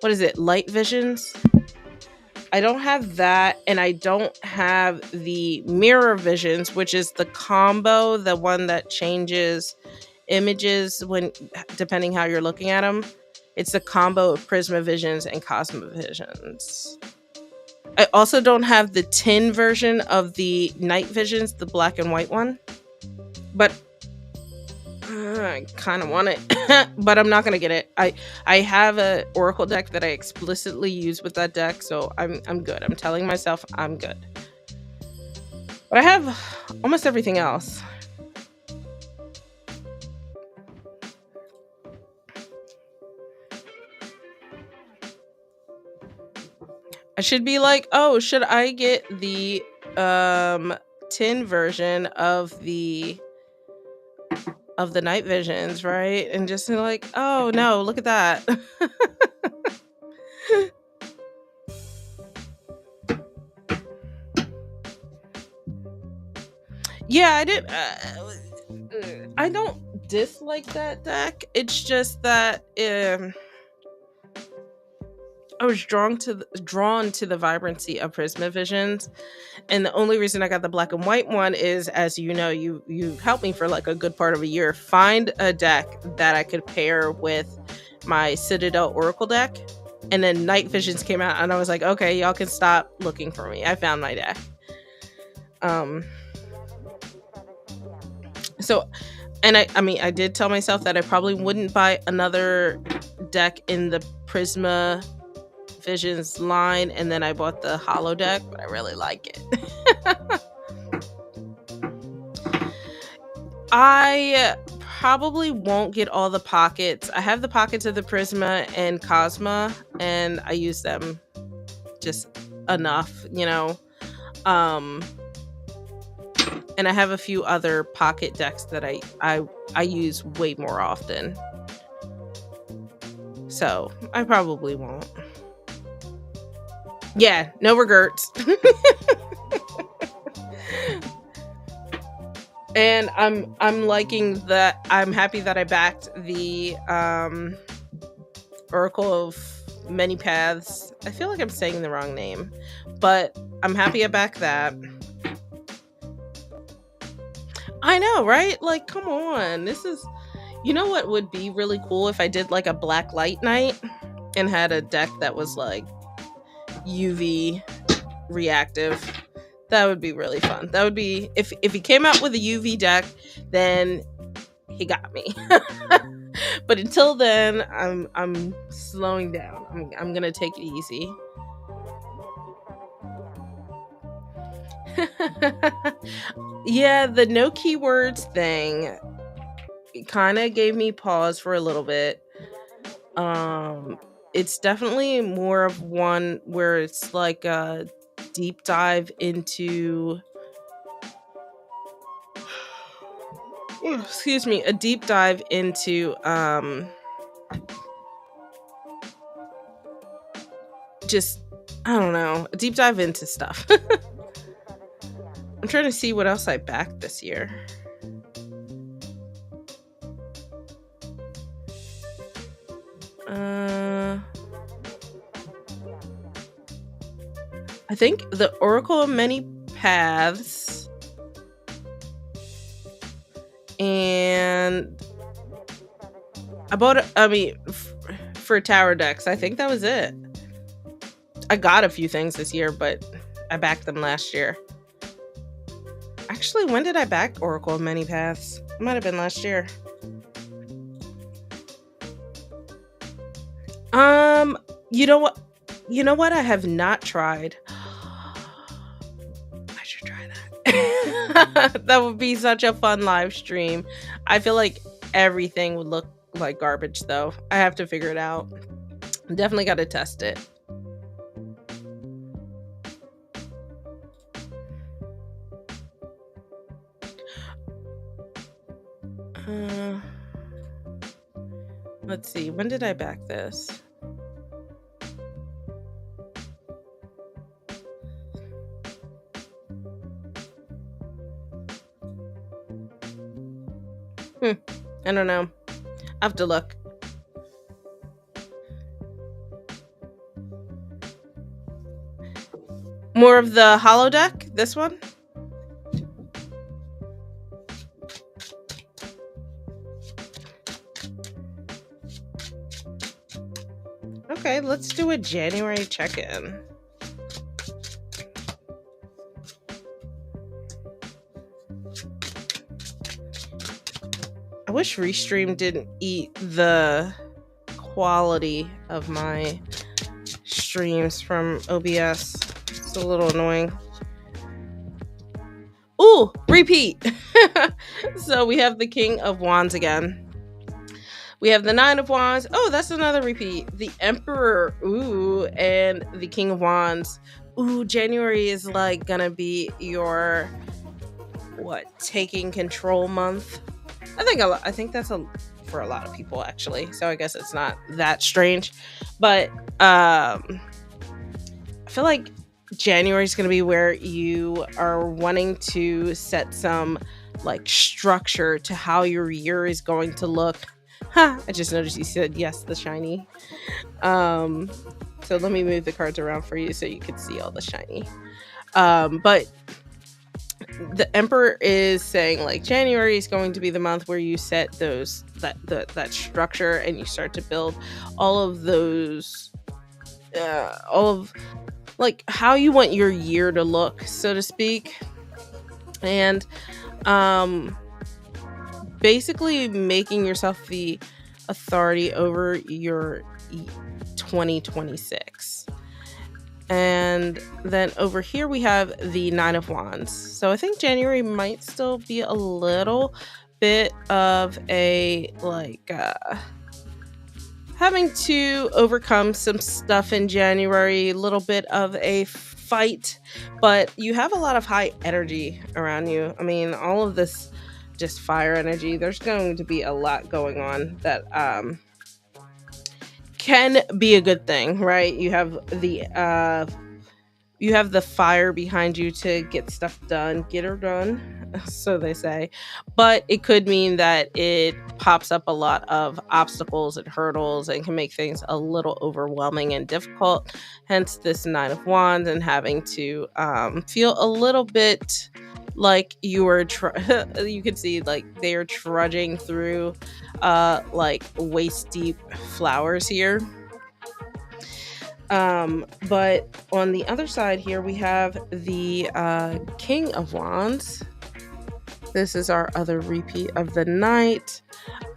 A: what is it? Light Visions. I don't have that, and I don't have the Mirror Visions, which is the combo, the one that changes images when depending how you're looking at them. It's a combo of Prisma Visions and Cosmo Visions. I also don't have the tin version of the Night Visions, the black and white one, but I kind of want it, but I'm not gonna get it. I have a Oracle deck that I explicitly use with that deck, so I'm good. I'm telling myself I'm good. But I have almost everything else. I should be like, oh, should I get the tin version of the night visions, right? And just like, oh no, look at that. Yeah, I did. I don't dislike that deck. It's just that I was drawn to the vibrancy of Prisma Visions, and the only reason I got the black and white one is, as you know, you helped me for like a good part of a year find a deck that I could pair with my Citadel Oracle deck, and then Night Visions came out, and I was like, okay, y'all can stop looking for me. I found my deck. So, and I mean, I did tell myself that I probably wouldn't buy another deck in the Prisma Visions line, and then I bought the Hollow deck, but I really like it. I probably won't get all the pockets. I have the pockets of the Prisma and Cosma, and I use them just enough, you know. And I have a few other pocket decks that I use way more often. So I probably won't. Yeah, no regrets. And I'm liking that. I'm happy that I backed the Oracle of Many Paths. I feel like I'm saying the wrong name, but I'm happy I backed that. I know, right? Like, come on. This is, you know what would be really cool if I did like a black light night and had a deck that was like UV reactive. That would be really fun. That would be, if he came out with a UV deck, then he got me. But until then, I'm slowing down. I'm gonna take it easy. Yeah, the no keywords thing kind of gave me pause for a little bit. It's definitely more of one where it's like a deep dive into excuse me, a deep dive into just, I don't know, a deep dive into stuff. I'm trying to see what else I backed this year. I think the Oracle of Many Paths and I bought for tower decks, I think that was it. I got a few things this year, but I backed them last year. Actually, when did I back Oracle of Many Paths? It might have been last year. You know what? You know what I have not tried? I should try that. That would be such a fun live stream. I feel like everything would look like garbage, though. I have to figure it out. Definitely got to test it. Let's see. When did I back this? I don't know. I have to look. More of the hollow deck, this one? Okay, let's do a January check-in. I wish Restream didn't eat the quality of my streams from OBS. It's a little annoying. Ooh, repeat. So we have the King of Wands again. We have the Nine of Wands. Oh, that's another repeat. The Emperor. Ooh, and the King of Wands. Ooh, January is like gonna be your taking control month. I think that's for a lot of people actually. So I guess it's not that strange, but I feel like January is going to be where you are wanting to set some like structure to how your year is going to look. Ha! I just noticed you said yes, the shiny. So let me move the cards around for you so you can see all the shiny. But the Emperor is saying like January is going to be the month where you set that structure and you start to build all of those all of like how you want your year to look, so to speak. And basically making yourself the authority over your 2026. And then over here we have the Nine of Wands. So I think January might still be a little bit of a like having to overcome some stuff in January, a little bit of a fight, but you have a lot of high energy around you. I mean, all of this just fire energy. There's going to be a lot going on that can be a good thing, right? You have the fire behind you to get stuff done, get her done, so they say. But it could mean that it pops up a lot of obstacles and hurdles and can make things a little overwhelming and difficult. Hence this Nine of Wands and having to feel a little bit like you are you can see like they are trudging through like waist deep flowers here. But on the other side here, we have the King of Wands. This is our other repeat of the night.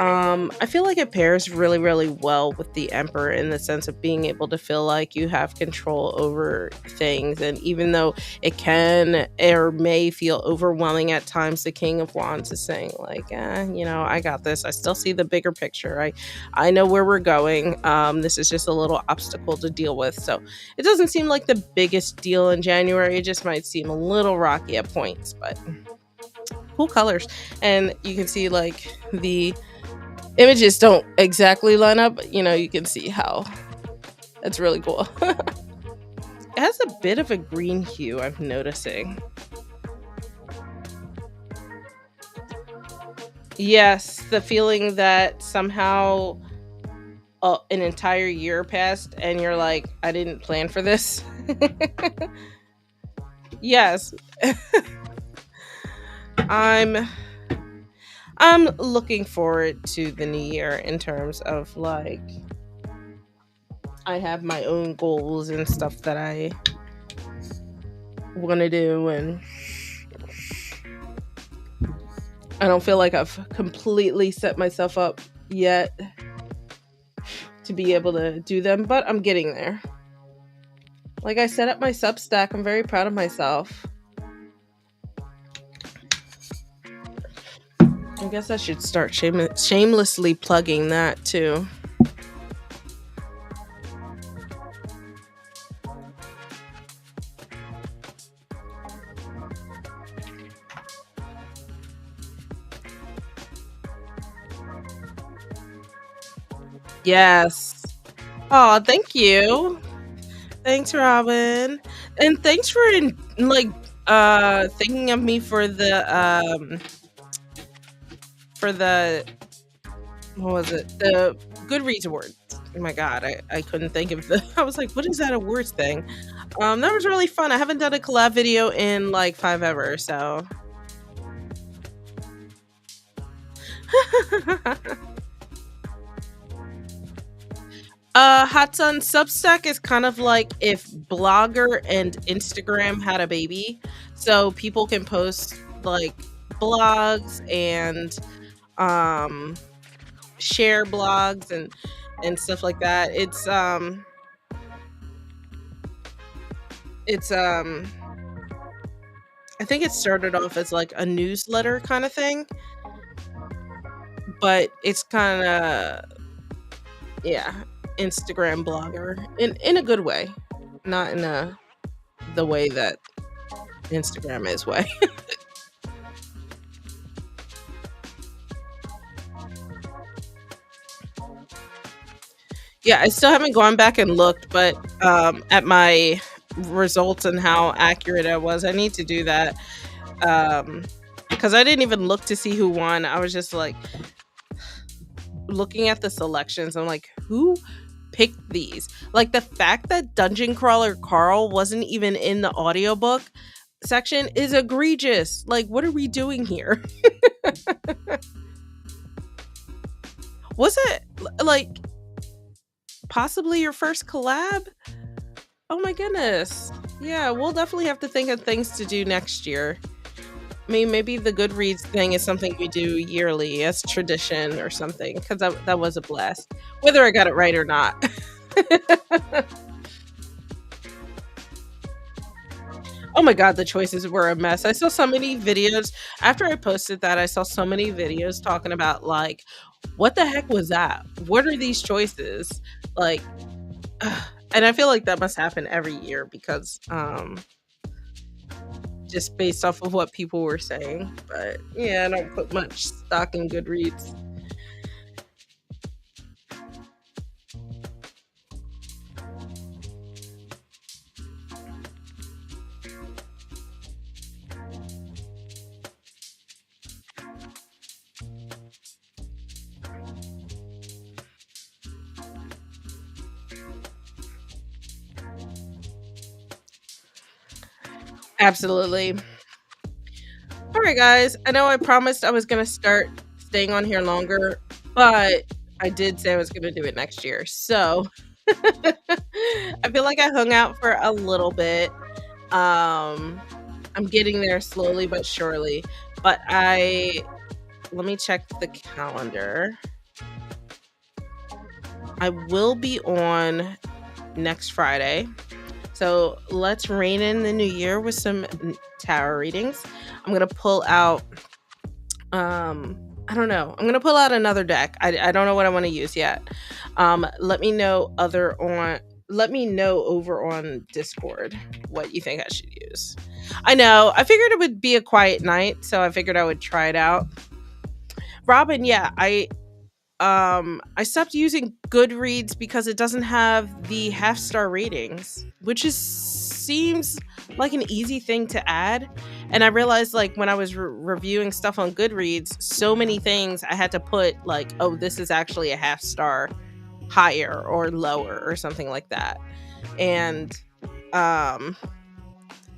A: I feel like it pairs really, really well with the Emperor in the sense of being able to feel like you have control over things. And even though it can or may feel overwhelming at times, the King of Wands is saying like, I got this. I still see the bigger picture. I know where we're going. This is just a little obstacle to deal with. So it doesn't seem like the biggest deal in January. It just might seem a little rocky at points, but cool colors. And you can see like the images don't exactly line up, but you can see how that's really cool. It has a bit of a green hue, I'm noticing. Yes, the feeling that somehow an entire year passed and you're like, I didn't plan for this. Yes. I'm looking forward to the new year in terms of like I have my own goals and stuff that I want to do, and I don't feel like I've completely set myself up yet to be able to do them, but I'm getting there. Like I set up my Substack, I'm very proud of myself. I guess I should start shamelessly plugging that too. Yes. Oh, thank you. Thanks, Robin. And thanks for thinking of me for the what was it? The Goodreads Award. Oh my god, I couldn't think of the I was like, "What is that awards thing?" That was really fun. I haven't done a collab video in, like, 5 ever, so Hot Sun Substack is kind of like if Blogger and Instagram had a baby. So people can post, like, blogs and, um, share blogs and stuff like that. It's I think it started off as, like, a newsletter kinda thing, but it's kinda yeah, Instagram blogger in a good way, not in the way that Instagram is way. Yeah, I still haven't gone back and looked, but, at my results and how accurate I was. I need to do that, because I didn't even look to see who won. I was just, like, looking at the selections. I'm like, "Who picked these?" Like, the fact that Dungeon Crawler Carl wasn't even in the audiobook section is egregious. Like, what are we doing here? Was it, like, possibly your first collab? Oh my goodness. Yeah, we'll definitely have to think of things to do next year. I mean, maybe the Goodreads thing is something we do yearly as tradition or something, because that was a blast, whether I got it right or not. Oh my god, the choices were a mess. I saw so many videos after I posted that. I saw so many videos talking about, like, what the heck was that? What are these choices? Like, ugh. And I feel like that must happen every year because just based off of what people were saying. But yeah, I don't put much stock in Goodreads. Absolutely. All right, guys. I know I promised I was going to start staying on here longer, but I did say I was going to do it next year. So I feel like I hung out for a little bit. Um, I'm getting there slowly but surely. But let me check the calendar. I will be on next Friday. So let's rein in the new year with some tarot readings. I'm gonna pull out. I don't know. I'm gonna pull out another deck. I don't know what I want to use yet. Let me know other on. Let me know over on Discord what you think I should use. I know. I figured it would be a quiet night, so I figured I would try it out. Robin, yeah, I stopped using Goodreads because it doesn't have the half star ratings, which is seems like an easy thing to add. And I realized, like, when I was reviewing stuff on Goodreads, so many things I had to put, like, oh, this is actually a half star higher or lower or something like that. And um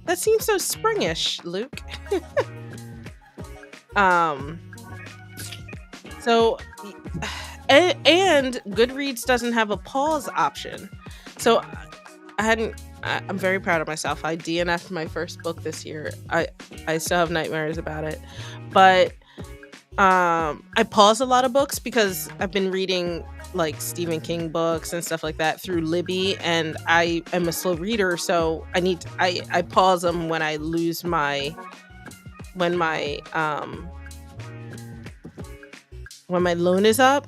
A: that seems so springish, Luke. um So, and Goodreads doesn't have a pause option. So I hadn't. I'm very proud of myself. I DNF'd my first book this year. I still have nightmares about it, but I pause a lot of books because I've been reading, like, Stephen King books and stuff like that through Libby, and I am a slow reader, so I pause them when I lose my when my when my loan is up.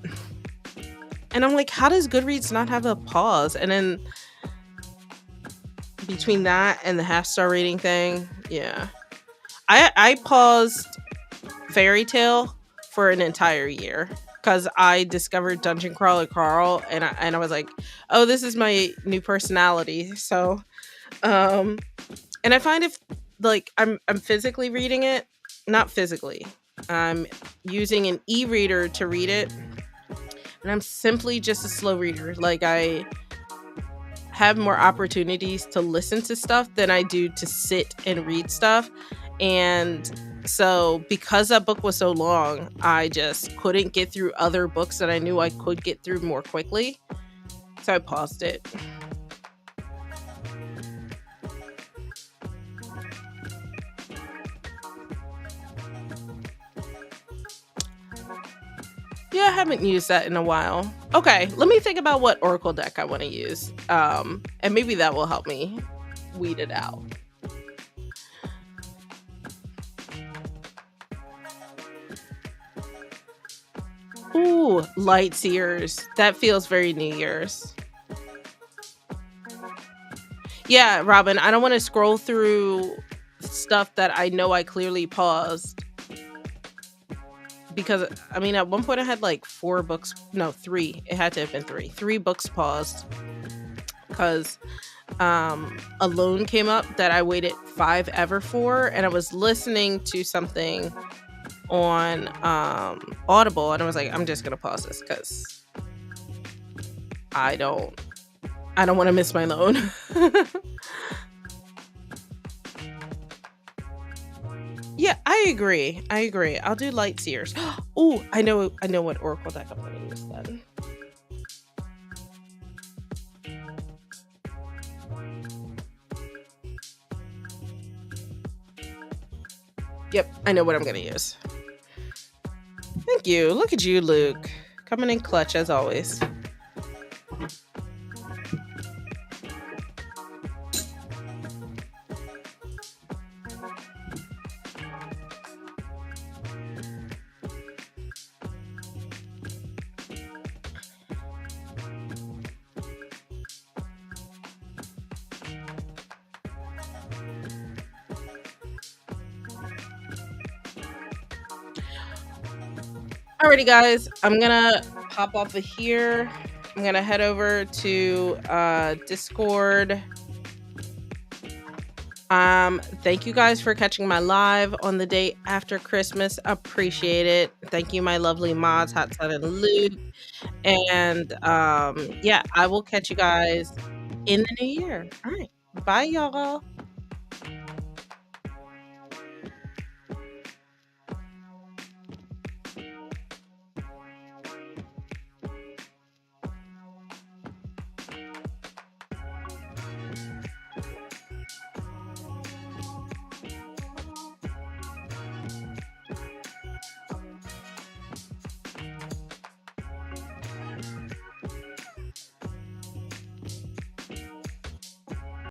A: And I'm like, how does Goodreads not have a pause? And then between that and the half star rating thing, yeah. I paused Fairy Tale for an entire year because I discovered Dungeon Crawler Carl, and I was like, oh, this is my new personality. So um and I find if, like, I'm physically reading it, not physically. I'm using an e-reader to read it. and I'm simply just a slow reader. Like, I have more opportunities to listen to stuff than I do to sit and read stuff. And so, because that book was so long, I just couldn't get through other books that I knew I could get through more quickly. So I paused it. Yeah, I haven't used that in a while. Okay, let me think about what Oracle deck I want to use. And maybe that will help me weed it out. Ooh, light seers. That feels very New Year's. Yeah, Robin, I don't want to scroll through stuff that I know I clearly paused because I mean at one point I had like four books, no, three. It had to have been three. Three books paused because a loan came up that I waited 5 ever for, and I was listening to something on Audible, and I was like, I'm just gonna pause this because I don't want to miss my loan. Yeah, I agree. I agree. I'll do light seers. Oh, I know what Oracle deck I'm gonna use then. Yep, I know what I'm gonna use. Thank you. Look at you, Luke. Coming in clutch as always. Alrighty, guys, I'm gonna pop off of here. I'm gonna head over to Discord. Thank you guys for catching my live on the day after Christmas. Appreciate it. Thank you, my lovely mods, Hot Sun and Luke. And yeah, I will catch you guys in the new year. All right. Bye, y'all.